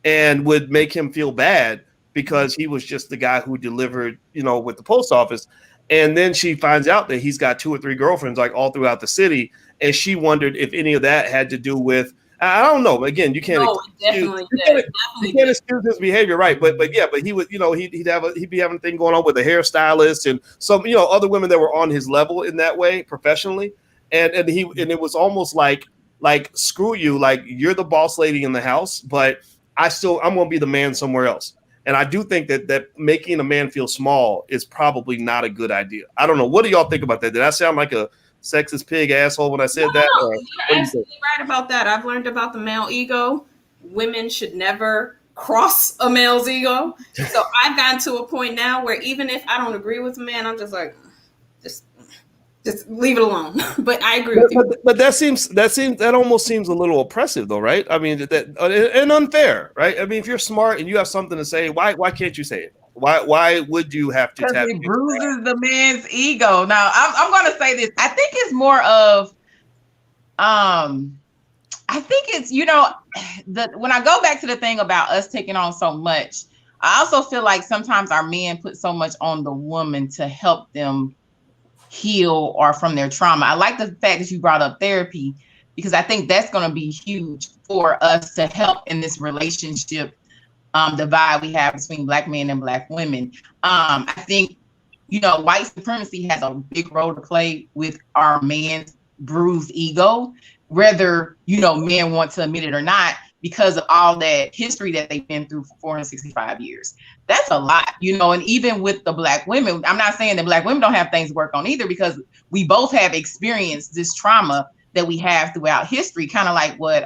and would make him feel bad because he was just the guy who delivered, with the post office. And then she finds out that he's got 2 or 3 girlfriends like all throughout the city. And she wondered if any of that had to do with, I don't know. Again, you can't excuse his behavior, right? But he would, he'd be having a thing going on with a hairstylist and some, other women that were on his level in that way professionally. And it was almost like screw you, like you're the boss lady in the house, but I'm going to be the man somewhere else. And I do think that making a man feel small is probably not a good idea. I don't know. What do y'all think about that? Did I sound like a sexist pig asshole when I said that?
No, you're absolutely right about that. I've learned about the male ego. Women should never cross a male's ego. So I've gotten to a point now where even if I don't agree with a man, I'm just like, just leave it alone. But I agree with you.
But that almost seems a little oppressive, though, right? I mean, and unfair, right? I mean, if you're smart and you have something to say, why can't you say it? Why would you have to?
Because it bruises the man's ego. Now, I'm going to say this. I think it's more of, I think it's, when I go back to the thing about us taking on so much, I also feel like sometimes our men put so much on the woman to help them heal or from their trauma. I like the fact that you brought up therapy because I think that's going to be huge for us to help in this relationship divide we have between Black men and Black women. I think, white supremacy has a big role to play with our man's bruised ego, whether, men want to admit it or not, because of all that history that they've been through for 465 years. That's a lot, and even with the Black women, I'm not saying that Black women don't have things to work on either, because we both have experienced this trauma that we have throughout history, kind of like what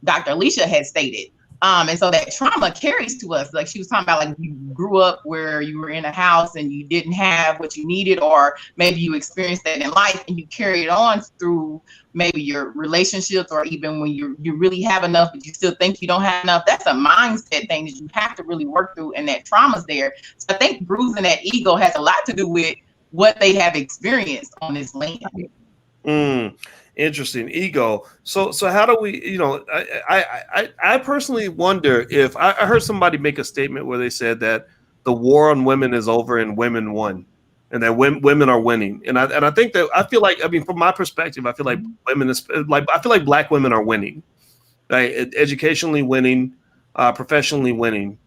Dr. Alicia had stated. And so that trauma carries to us. Like she was talking about, like you grew up where you were in a house and you didn't have what you needed, or maybe you experienced that in life and you carry it on through maybe your relationships, or even when you really have enough, but you still think you don't have enough. That's a mindset thing that you have to really work through, and that trauma's there. So I think bruising that ego has a lot to do with what they have experienced on this land.
Interesting. Ego. So how do we, I personally wonder if I heard somebody make a statement where they said that the war on women is over and women won, and that women are winning. And I think that I feel like, from my perspective, I feel like I feel like Black women are winning, right? Educationally winning, professionally winning.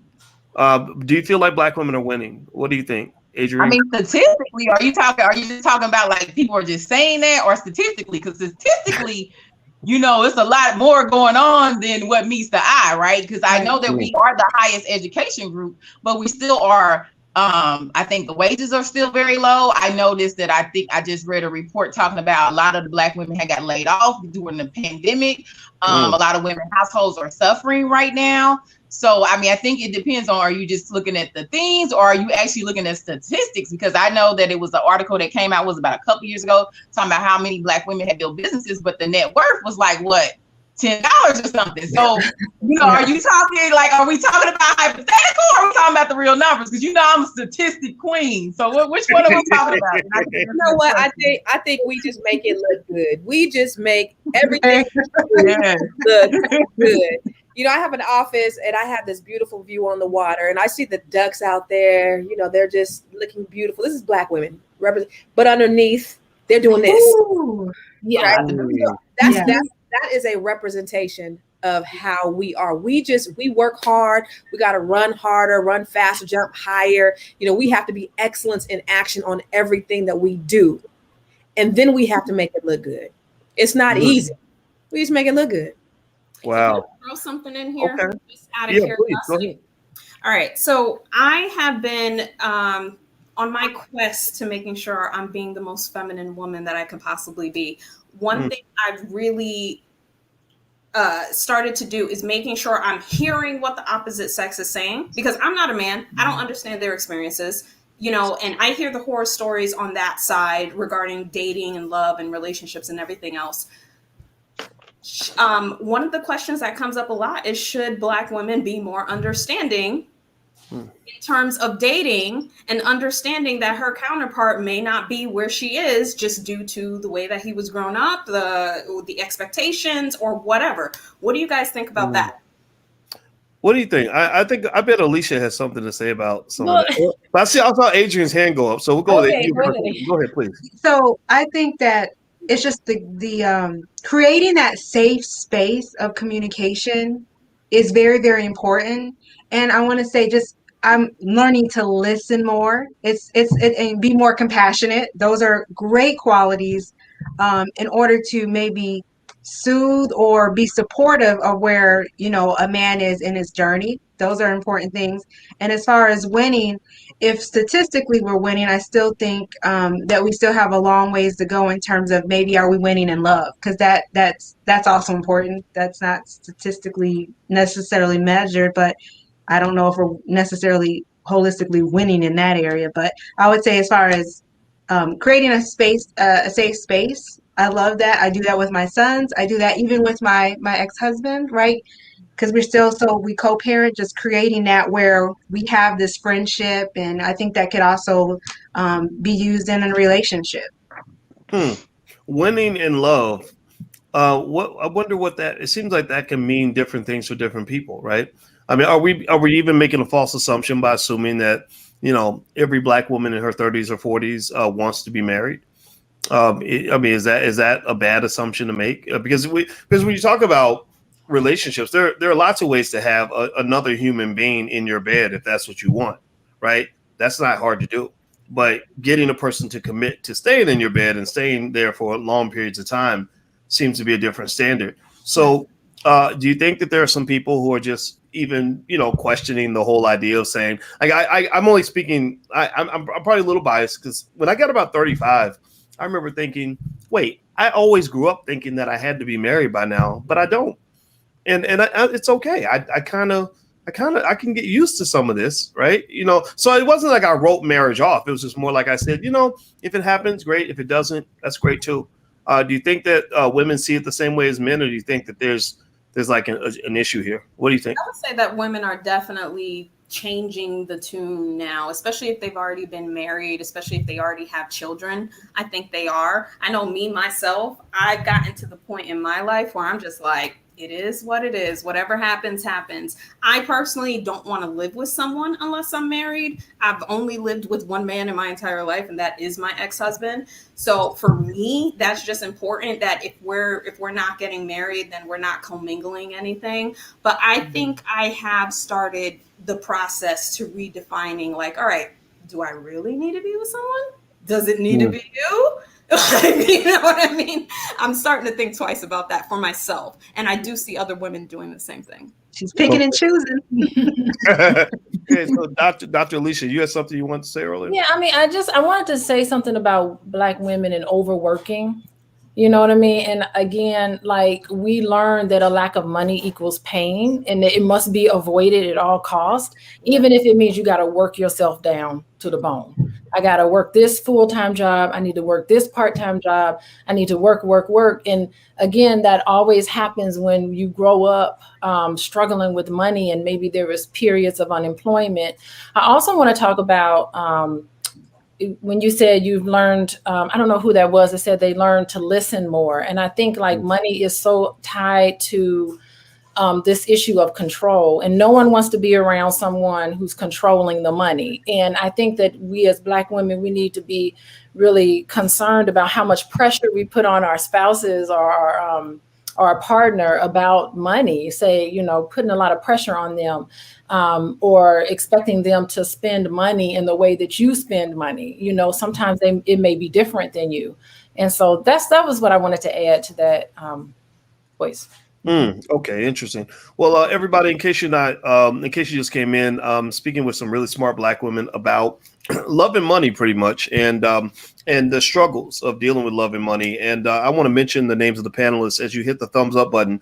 Do you feel like Black women are winning? What do you think, Adrienne?
Statistically, are you just talking about like people are just saying that, or statistically? Because statistically, it's a lot more going on than what meets the eye, right? Because I know that we are the highest education group, but we still are. I think the wages are still very low. I noticed that I just read a report talking about a lot of the Black women had got laid off during the pandemic. A lot of women households are suffering right now. So, I think it depends on, are you just looking at the things, or are you actually looking at statistics? Because I know that it was an article that came out, was about a couple years ago, talking about how many Black women had built businesses, but the net worth was like, what, $10 or something. So, are you talking are we talking about hypothetical, or are we talking about the real numbers? Because I'm a statistic queen. So which one are we talking about?
You know what? I think we just make it look good. We just make everything look good. I have an office and I have this beautiful view on the water, and I see the ducks out there. They're just looking beautiful. This is Black women, but underneath they're doing this.
Ooh.
Yeah.
Right? That is a representation of how we are. We work hard. We got to run harder, run faster, jump higher. We have to be excellence in action on everything that we do. And then we have to make it look good. It's not easy. We just make it look good.
Wow.
Throw something in here.
Okay.
Just out of
Please, go
curiosity.
ahead.
All right. So I have been on my quest to making sure I'm being the most feminine woman that I can possibly be. One thing I've really started to do is making sure I'm hearing what the opposite sex is saying, because I'm not a man. I don't understand their experiences, and I hear the horror stories on that side regarding dating and love and relationships and everything else. One of the questions that comes up a lot is, should Black women be more understanding in terms of dating and understanding that her counterpart may not be where she is just due to the way that he was grown up, the expectations or whatever. What do you guys think about that?
What do you think? I bet Alicia has something to say about some of that. I saw Adrian's hand go up, so we'll go there. Go ahead, please.
So I think that it's just the creating that safe space of communication is very, very important. And I want to say, I'm learning to listen more. And be more compassionate. Those are great qualities in order to maybe soothe or be supportive of where a man is in his journey. Those are important things. And as far as winning, if statistically we're winning, I still think that we still have a long ways to go in terms of maybe are we winning in love, because that's also important. That's not statistically necessarily measured, but I don't know if we're necessarily holistically winning in that area. But I would say, as far as creating a safe space, I love that. I do that with my sons. I do that even with my ex-husband, right? Because we co-parent, just creating that where we have this friendship, and I think that could also be used in a relationship.
Winning in love. I wonder what that. It seems like that can mean different things for different people, right? I mean, are we even making a false assumption by assuming that every Black woman in her 30s or 40s wants to be married? Is that a bad assumption to make? Because when you talk about relationships, there are lots of ways to have another human being in your bed if that's what you want, right? That's not hard to do. But getting a person to commit to staying in your bed and staying there for long periods of time seems to be a different standard. So do you think that there are some people who are just even questioning the whole idea of saying, like, I'm only speaking, I'm probably a little biased, because when I got about 35, I remember thinking, wait, I always grew up thinking that I had to be married by now, but I don't. And it's okay. I can get used to some of this, right? So it wasn't like I wrote marriage off. It was just more like I said, if it happens, great. If it doesn't, that's great too. Do you think that women see it the same way as men, or do you think that there's like an issue here? What do you think?
I would say that women are definitely changing the tune now, especially if they've already been married, especially if they already have children. I think they are. I know me, myself, I've gotten to the point in my life where I'm just like, it is what it is. Whatever happens, happens. I personally don't want to live with someone unless I'm married. I've only lived with one man in my entire life, and that is my ex-husband. So for me, that's just important, that if we're not getting married, then we're not commingling anything. But I think I have started the process to redefining, like, all right, do I really need to be with someone? Does it need to be you? You know what I mean? I'm starting to think twice about that for myself. And I do see other women doing the same thing.
She's picking and choosing.
Okay, so Dr. Alicia, you had something you wanted to say earlier?
Yeah, I mean, I wanted to say something about Black women and overworking. You know what I mean? And again, like, we learned that a lack of money equals pain, and that it must be avoided at all costs, even if it means you got to work yourself down to the bone. I got to work this full-time job. I need to work this part-time job. I need to work. And again, that always happens when you grow up struggling with money, and maybe there was periods of unemployment. I also want to talk about when you said you've learned, I don't know who that was, that said they learned to listen more. And I think, like, money is so tied to this issue of control, and no one wants to be around someone who's controlling the money. And I think that we as Black women, we need to be really concerned about how much pressure we put on our spouses or our partner about money, say, putting a lot of pressure on them, or expecting them to spend money in the way that you spend money. Sometimes it may be different than you. And so that was what I wanted to add to that voice.
Okay, interesting. Well, everybody, in case you just came in, speaking with some really smart Black women about love and money, pretty much, and the struggles of dealing with love and money. And I want to mention the names of the panelists as you hit the thumbs up button.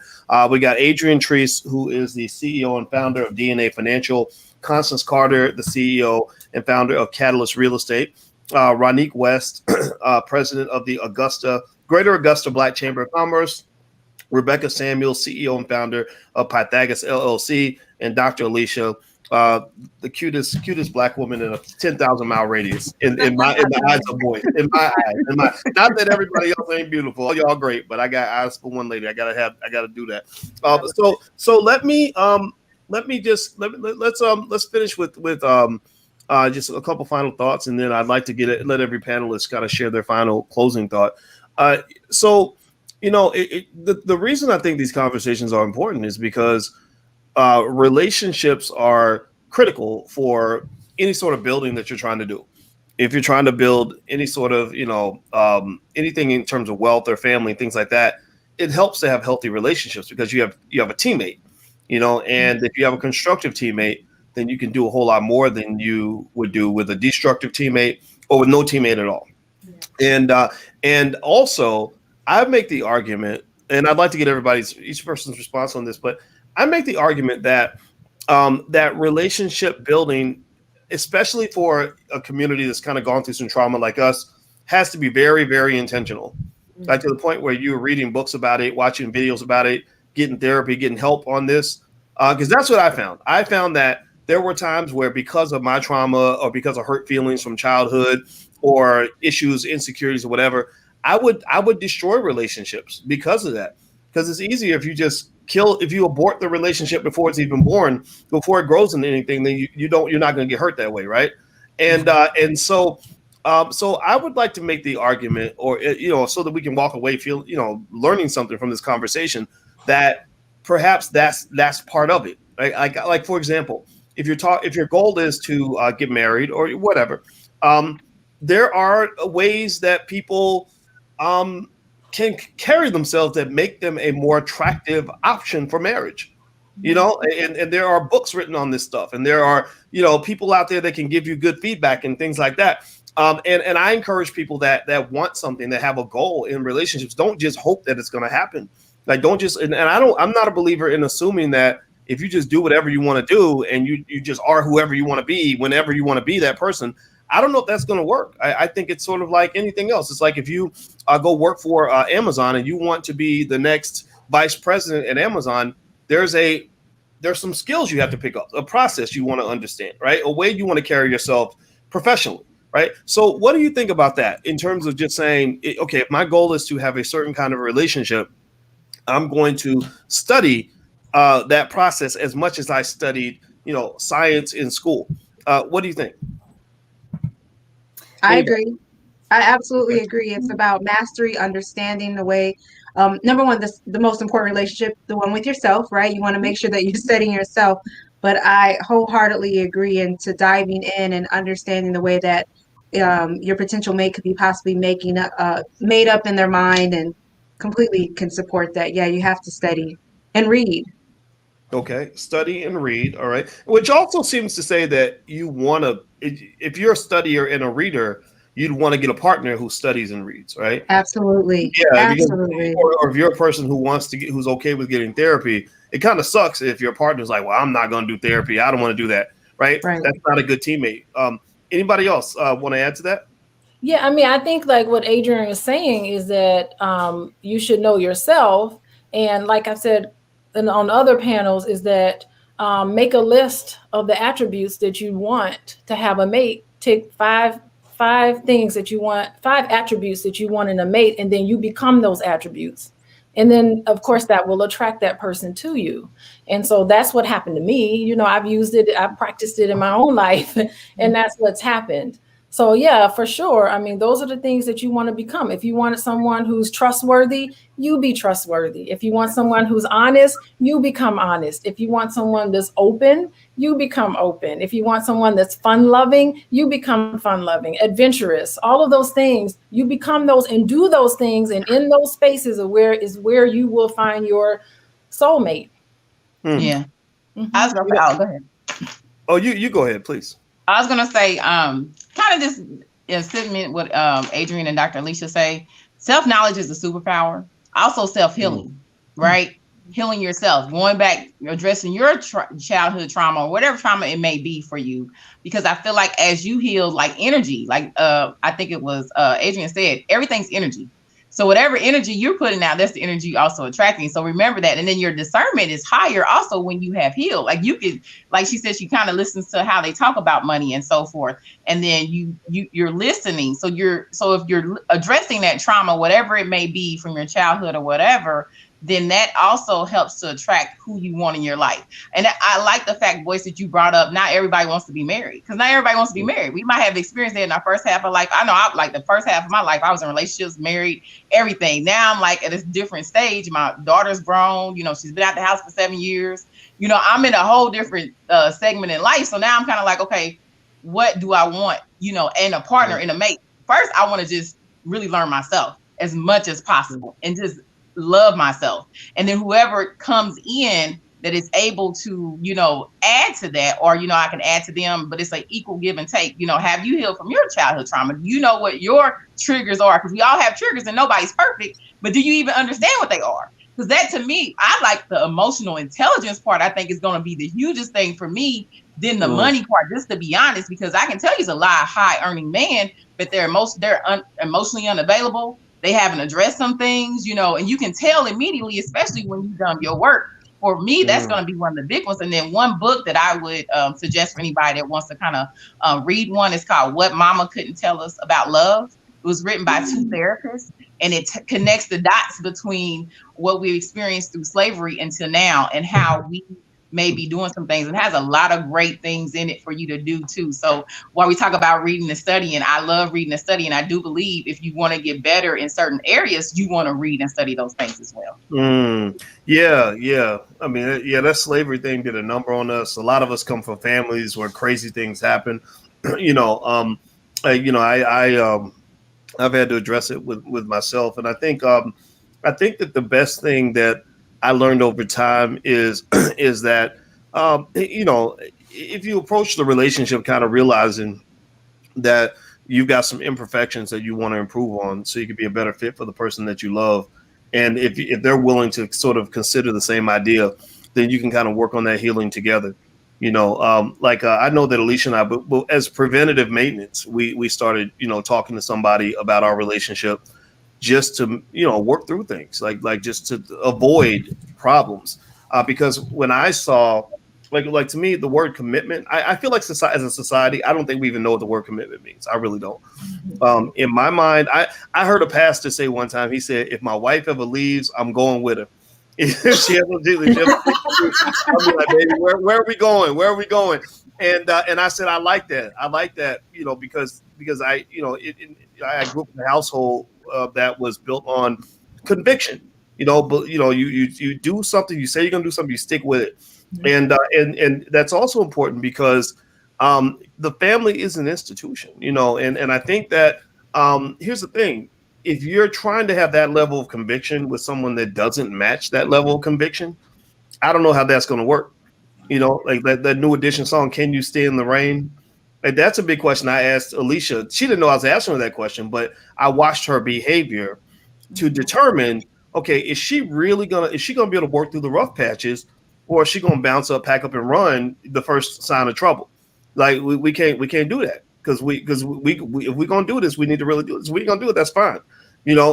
We got Adrienne Treese, who is the CEO and founder of DNA Financial; Constance Carter, the CEO and founder of Catalyst Real Estate; Ronique West, president of the Greater Augusta Black Chamber of Commerce; Rebecca Samuel, CEO and founder of Pythagoras LLC; and Dr. Alicia, the cutest Black woman in a 10,000-mile radius in my eyes of boys. In my eyes, not that everybody else ain't beautiful. All y'all great, but I got eyes for one lady. I gotta do that. So let's finish with just a couple final thoughts, and then I'd like to let every panelist kind of share their final closing thought. The reason I think these conversations are important is because relationships are critical for any sort of building that you're trying to do. If you're trying to build any sort of, anything in terms of wealth or family, things like that, it helps to have healthy relationships because you have a teammate, and if you have a constructive teammate, then you can do a whole lot more than you would do with a destructive teammate or with no teammate at all. Yeah. And also, I make the argument, and I'd like to get each person's response on this, but I make the argument that that relationship building, especially for a community that's kind of gone through some trauma like us, has to be very, very intentional. Like to the point where you're reading books about it, watching videos about it, getting therapy, getting help on this. Because that's what I found. I found that there were times where, because of my trauma or because of hurt feelings from childhood or issues, insecurities or whatever, I would destroy relationships because of that. Because it's easier if you abort the relationship before it's even born, before it grows into anything, then you're not going to get hurt that way, right? And so I would like to make the argument, or so that we can walk away learning something from this conversation, that perhaps that's part of it. Right? Like for example, if your goal is to get married or whatever, there are ways that people can carry themselves that make them a more attractive option for marriage, and there are books written on this stuff, and there are, people out there that can give you good feedback and things like that. And I encourage people that want something, that have a goal in relationships. Don't just hope that it's going to happen. Like, don't just, I'm not a believer in assuming that if you just do whatever you want to do and you just are whoever you want to be, whenever you want to be that person. I don't know if that's going to work. I think it's sort of like anything else. It's like if you go work for Amazon and you want to be the next vice president at Amazon, there's some skills you have to pick up, a process you want to understand, right? A way you want to carry yourself professionally, right? So what do you think about that in terms of just saying, okay, if my goal is to have a certain kind of relationship, I'm going to study that process as much as I studied, science in school. What do you think?
I agree. I absolutely agree. It's about mastery, understanding the way. Number one, the most important relationship, the one with yourself, right? You want to make sure that you're studying yourself. But I wholeheartedly agree into diving in and understanding the way that your potential mate could be possibly made up in their mind, and completely can support that. Yeah, you have to study and read.
Okay, study and read. All right, which also seems to say that you want to, if you're a studier and a reader, you'd want to get a partner who studies and reads, right?
Absolutely.
Yeah,
absolutely.
Or if you're a person who's okay with getting therapy, it kind of sucks if your partner's like, well, I'm not going to do therapy. I don't want to do that, right? That's not a good teammate. Anybody else want to add to that?
Yeah, I mean, I think like what Adrienne is saying is that you should know yourself. And like I said, and on other panels, is that make a list of the attributes that you want to have a mate. Take five things that you want, 5 attributes that you want in a mate, and then you become those attributes. And then, of course, that will attract that person to you. And so that's what happened to me. You know, I've used it, I've practiced it in my own life, and that's what's happened. So yeah, for sure. I mean, those are the things that you want to become. If you want someone who's trustworthy, you be trustworthy. If you want someone who's honest, you become honest. If you want someone that's open, you become open. If you want someone that's fun loving, you become fun loving, adventurous, all of those things, you become those and do those things. And in those spaces is where you will find your soulmate.
Yeah. I was gonna say, go ahead.
Oh, you go ahead, please.
I was gonna say, kind of this sentiment what Adrienne and Dr. Alicia say. Self-knowledge is a superpower. Also self-healing, right? Healing yourself, going back, addressing your childhood trauma or whatever trauma it may be for you. Because I feel like as you heal, like energy, like I think it was Adrienne said, everything's energy. So whatever energy you're putting out, that's the energy you're also attracting. So remember that. And then your discernment is higher also when you have healed. Like you could, like she said, she kind of listens to how they talk about money and so forth. And then you're listening. So if you're addressing that trauma, whatever it may be from your childhood or whatever, then that also helps to attract who you want in your life. And I like the fact, Boyce, that you brought up, not everybody wants to be married, because not everybody wants to be married. We might have experienced that in our first half of life. I know like the first half of my life, I was in relationships, married, everything. Now I'm like at a different stage. My daughter's grown, you know, she's been out the house for 7 years. You know, I'm in a whole different segment in life. So now I'm kind of like, okay, what do I want, you know, and a partner and a mate? First, I want to just really learn myself as much as possible and just love myself. And then whoever comes in that is able to, you know, add to that, or, you know, I can add to them, but it's an equal give and take. You know, have you healed from your childhood trauma? You know what your triggers are, because we all have triggers and nobody's perfect, but do you even understand what they are? Because that, to me, I like the emotional intelligence part. I think is going to be the hugest thing for me than the money part, just to be honest, because I can tell he's a high earning man, but they're emotionally unavailable. They haven't addressed some things, you know, and you can tell immediately, especially when you've done your work. For me, that's going to be one of the big ones. And then one book that I would suggest for anybody that wants to kind of read one is called What Mama Couldn't Tell Us About Love. It was written by two therapists, and it connects the dots between what we experienced through slavery until now and how we may be doing some things, and has a lot of great things in it for you to do too. So while we talk about reading and studying, I love reading and studying. I do believe if you want to get better in certain areas, you want to read and study those things as well.
Yeah. I mean, yeah, that slavery thing did a number on us. A lot of us come from families where crazy things happen. I've had to address it with myself. And I think that the best thing that I learned over time is that, if you approach the relationship kind of realizing that you've got some imperfections that you want to improve on so you can be a better fit for the person that you love. And if they're willing to sort of consider the same idea, then you can kind of work on that healing together. I know that Alicia and I, but as preventative maintenance, we started, talking to somebody about our relationship, just to, work through things like just to avoid problems. Because when I saw, like to me, the word commitment, I feel like as a society, I don't think we even know what the word commitment means. I really don't. In my mind, I heard a pastor say one time, he said, if my wife ever leaves, I'm going with her. I'll be like, baby, where are we going? Where are we going? And I said, I like that, because I grew up in a household that was built on conviction, but you do something, you say you're gonna do something, you stick with it. And that's also important because the family is an institution, and I think that here's the thing. If you're trying to have that level of conviction with someone that doesn't match that level of conviction, I don't know how that's going to work. Like that New Edition song, Can You Stay in the Rain? Like, that's a big question I asked Alicia. She didn't know I was asking her that question, but I watched her behavior to determine, okay, is she going to be able to work through the rough patches, or is she going to bounce up, pack up and run the first sign of trouble? Like we can't do that. Because if we're going to do this, we need to really do this. We're going to do it. That's fine.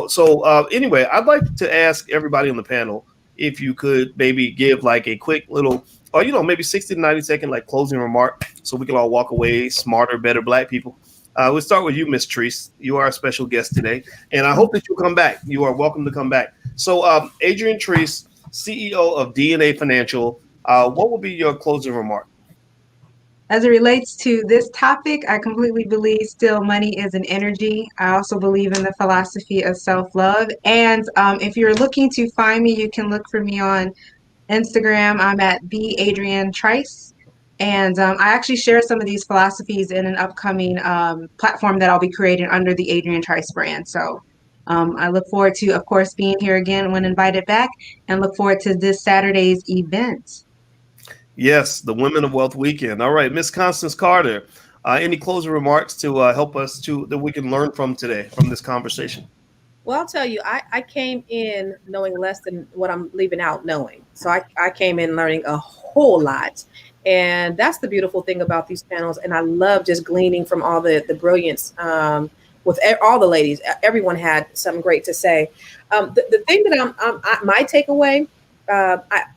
So anyway, I'd like to ask everybody on the panel if you could maybe give like a quick little, or, maybe 60 to 90 second, like closing remark so we can all walk away smarter, better Black people. We'll start with you, Miss Treese. You are a special guest today, and I hope that you'll come back. You are welcome to come back. So, Adrian Treese, CEO of DNA Financial, what will be your closing remark?
As it relates to this topic, I completely believe still money is an energy. I also believe in the philosophy of self-love. And if you're looking to find me, you can look for me on Instagram. I'm at the Adrian Trice. And I actually share some of these philosophies in an upcoming platform that I'll be creating under the Adrian Trice brand. So I look forward to, of course, being here again when invited back, and look forward to this Saturday's event.
Yes, the Women of Wealth Weekend. All right, Miss Constance Carter, any closing remarks to help us that we can learn from today, from this conversation?
Well, I'll tell you, I came in knowing less than what I'm leaving out knowing. So I came in learning a whole lot. And that's the beautiful thing about these panels. And I love just gleaning from all the brilliance with all the ladies. Everyone had something great to say. The thing that my takeaway,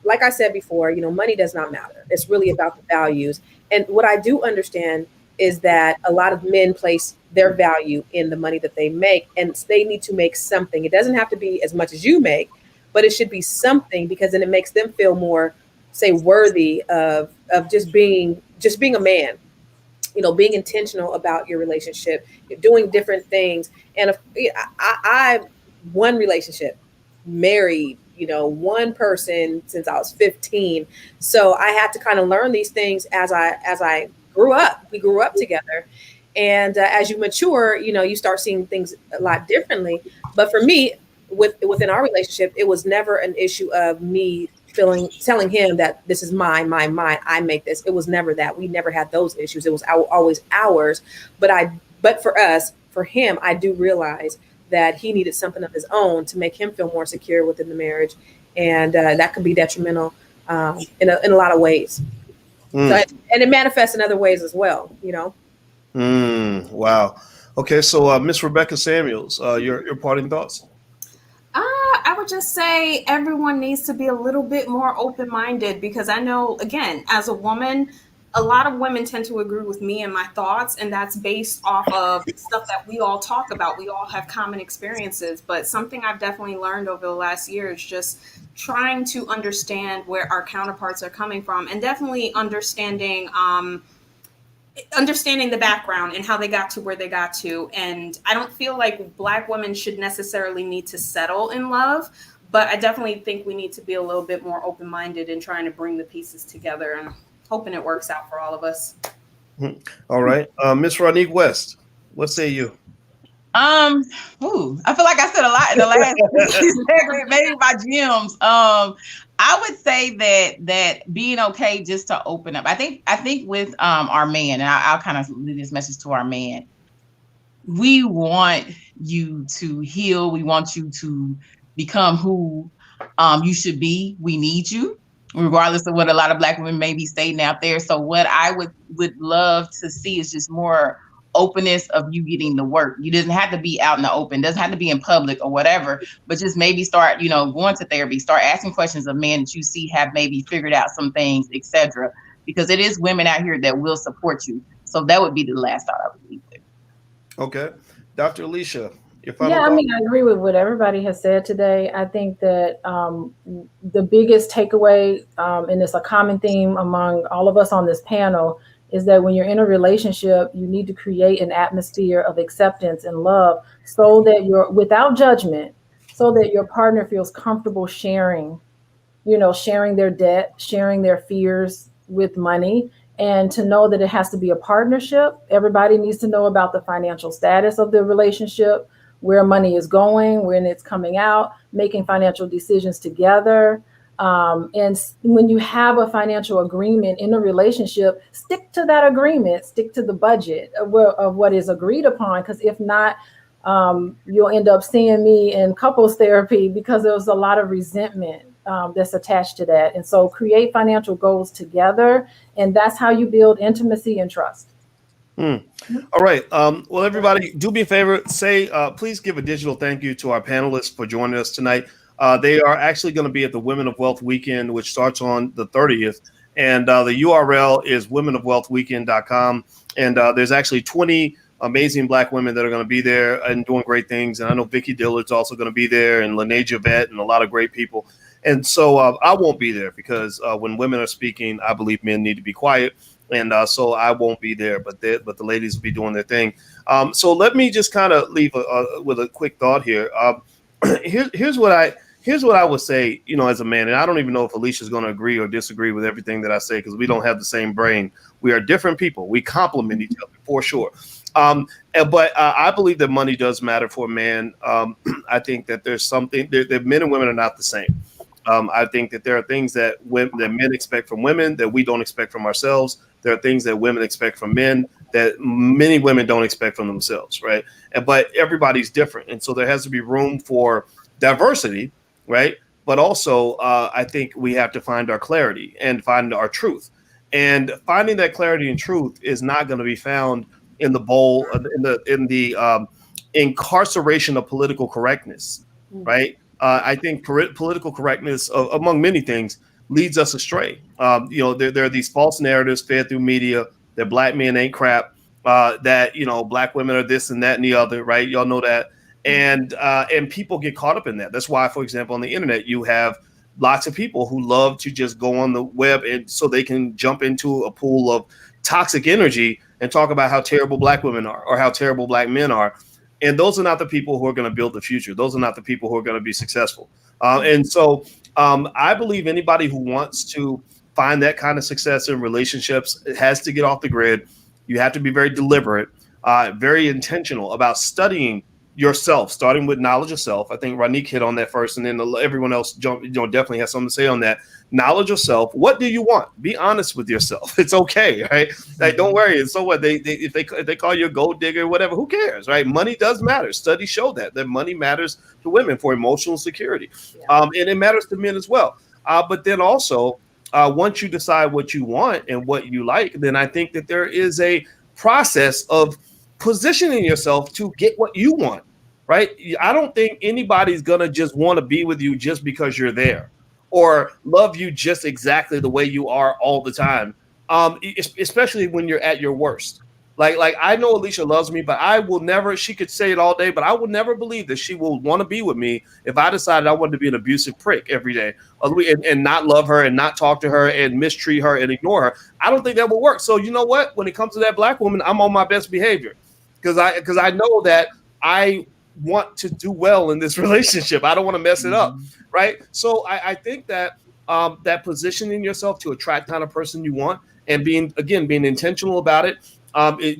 like I said before, money does not matter. It's really about the values. And what I do understand is that a lot of men place their value in the money that they make, and they need to make something. It doesn't have to be as much as you make, but it should be something, because then it makes them feel more, say, worthy of just being a man. Being intentional about your relationship, doing different things. And I one relationship, married, one person since I was 15. So I had to kind of learn these things as I grew up. We grew up together. And as you mature, you start seeing things a lot differently. But for me, within our relationship, it was never an issue of me telling him that this is mine, I make this. It was never that. We never had those issues. It was always ours. But for him, I do realize that he needed something of his own to make him feel more secure within the marriage. And that could be detrimental in a lot of ways. So, and it manifests in other ways as well,
Wow. Okay, so Miss Rebecca Samuels, your parting thoughts?
I would just say everyone needs to be a little bit more open-minded, because I know, again, as a woman, a lot of women tend to agree with me and my thoughts, and that's based off of stuff that we all talk about. We all have common experiences, but something I've definitely learned over the last year is just trying to understand where our counterparts are coming from, and definitely understanding the background and how they got to where they got to. And I don't feel like Black women should necessarily need to settle in love, but I definitely think we need to be a little bit more open-minded in trying to bring the pieces together, and hoping it works out for all of us.
All right. Miss Ronique West, what say you?
I feel like I said a lot in the last segment, maybe my gems. I would say that being okay just to open up. I think with our man, and I'll kind of leave this message to our man. We want you to heal. We want you to become who you should be. We need you, regardless of what a lot of Black women may be stating out there. So what I would love to see is just more openness of you getting the work. You doesn't have to be out in the open, doesn't have to be in public or whatever, but just maybe start, going to therapy, start asking questions of men that you see have maybe figured out some things, etc. Because it is women out here that will support you. So that would be the last thought I would leave with.
Okay. Dr. Alicia, your
Yeah, I mean, I agree with what everybody has said today. I think that the biggest takeaway, and it's a common theme among all of us on this panel, is that when you're in a relationship, you need to create an atmosphere of acceptance and love, so that you're without judgment, so that your partner feels comfortable sharing their debt, sharing their fears with money, and to know that it has to be a partnership. Everybody needs to know about the financial status of the relationship, where money is going, when it's coming out, making financial decisions together. And when you have a financial agreement in a relationship, stick to that agreement, stick to the budget of what is agreed upon. Because if not, you'll end up seeing me in couples therapy, because there was a lot of resentment that's attached to that. And so create financial goals together, and that's how you build intimacy and trust.
All right. Well, everybody, do me a favor. Please give a digital thank you to our panelists for joining us tonight. They are actually going to be at the Women of Wealth Weekend, which starts on the 30th. And the URL is womenofwealthweekend.com. And there's actually 20 amazing Black women that are going to be there and doing great things. And I know Vicky Dillard's also going to be there, and Lene Javette, and a lot of great people. And so I won't be there because when women are speaking, I believe men need to be quiet. And so I won't be there, but the ladies will be doing their thing. So let me just kind of leave with a quick thought here. Here's what I would say, you know, as a man, and I don't even know if Alicia's going to agree or disagree with everything that I say, because we don't have the same brain. We are different people. We complement each other for sure. But I believe that money does matter for a man. I think that there's something that men and women are not the same. I think that there are things that men expect from women that we don't expect from ourselves. There are things that women expect from men that many women don't expect from themselves, right? But everybody's different. And so there has to be room for diversity, right? But also, I think we have to find our clarity and find our truth. And finding that clarity and truth is not going to be found in the bowl, in the incarceration of political correctness, right? I think political correctness, among many things, leads us astray. You know, there are these false narratives fed through media that Black men ain't crap, that, you know, Black women are this and that and the other, right? Y'all know that. And people get caught up in that. That's why, for example, on the internet, you have lots of people who love to just go on the web and so they can jump into a pool of toxic energy and talk about how terrible Black women are or how terrible Black men are. And those are not the people who are going to build the future. Those are not the people who are going to be successful. And so I believe anybody who wants to find that kind of success in relationships has to get off the grid. You have to be very deliberate, very intentional about studying yourself, starting with knowledge of self. I think Ronique hit on that first, and then everyone else definitely has something to say on that. Knowledge of self. What do you want? Be honest with yourself. It's okay, right? Like, don't worry. And so what? If they call you a gold digger, whatever, who cares, right? Money does matter. Studies show that money matters to women for emotional security, and it matters to men as well. But then also, once you decide what you want and what you like, then I think that there is a process of positioning yourself to get what you want, right? I don't think anybody's gonna just want to be with you just because you're there or love you just exactly the way you are all the time, especially when you're at your worst. Like I know Alicia loves me, but I will never, she could say it all day, but I will never believe that she will want to be with me if I decided I wanted to be an abusive prick every day and not love her and not talk to her and mistreat her and ignore her. I don't think that will work. So you know what? When it comes to that Black woman, I'm on my best behavior. Because I know that I want to do well in this relationship. I don't want to mess it up, right? So I think that that positioning yourself to attract the kind of person you want and being intentional about it.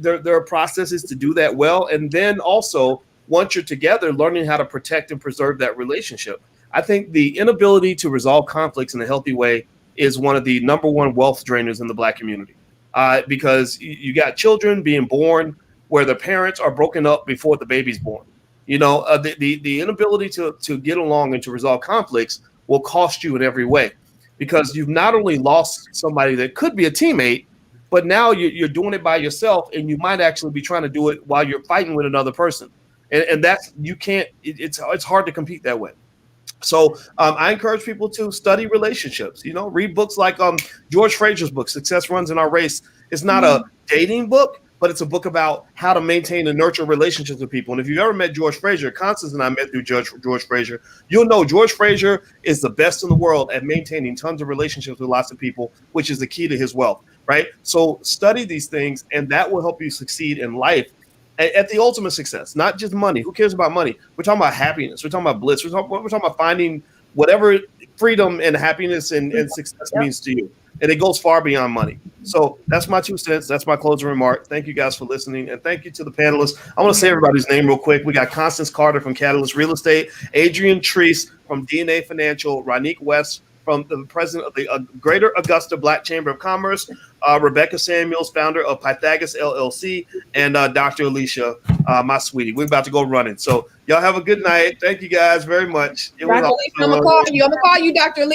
There are processes to do that well. And then also, once you're together, learning how to protect and preserve that relationship. I think the inability to resolve conflicts in a healthy way is one of the number one wealth drainers in the Black community, because you got children being born where the parents are broken up before the baby's born. You know, the inability to get along and to resolve conflicts will cost you in every way, because you've not only lost somebody that could be a teammate, but now you're doing it by yourself, and you might actually be trying to do it while you're fighting with another person. And that's, you can't, it's hard to compete that way. So I encourage people to study relationships, you know, read books like George Frazier's book, Success Runs in Our Race. It's not a dating book, but it's a book about how to maintain and nurture relationships with people. And if you've ever met George Frazier, Constance and I met through George Frazier, you'll know George Frazier is the best in the world at maintaining tons of relationships with lots of people, which is the key to his wealth, right? So study these things, and that will help you succeed in life at the ultimate success, not just money. Who cares about money? We're talking about happiness. We're talking about bliss. We're talking about finding whatever freedom and happiness and success means to you. And it goes far beyond money. So that's my 2 cents. That's my closing remark. Thank you guys for listening. And thank you to the panelists. I want to say everybody's name real quick. We got Constance Carter from Catalyst Real Estate, Adrian Treese from DNA Financial, Ronique West from the president of the Greater Augusta Black Chamber of Commerce, Rebecca Samuels, founder of Pythagoras LLC, and Dr. Alicia, my sweetie. We're about to go running. So y'all have a good night. Thank you guys very much.
Dr. Alicia, I'm going to call you. Dr. Alicia.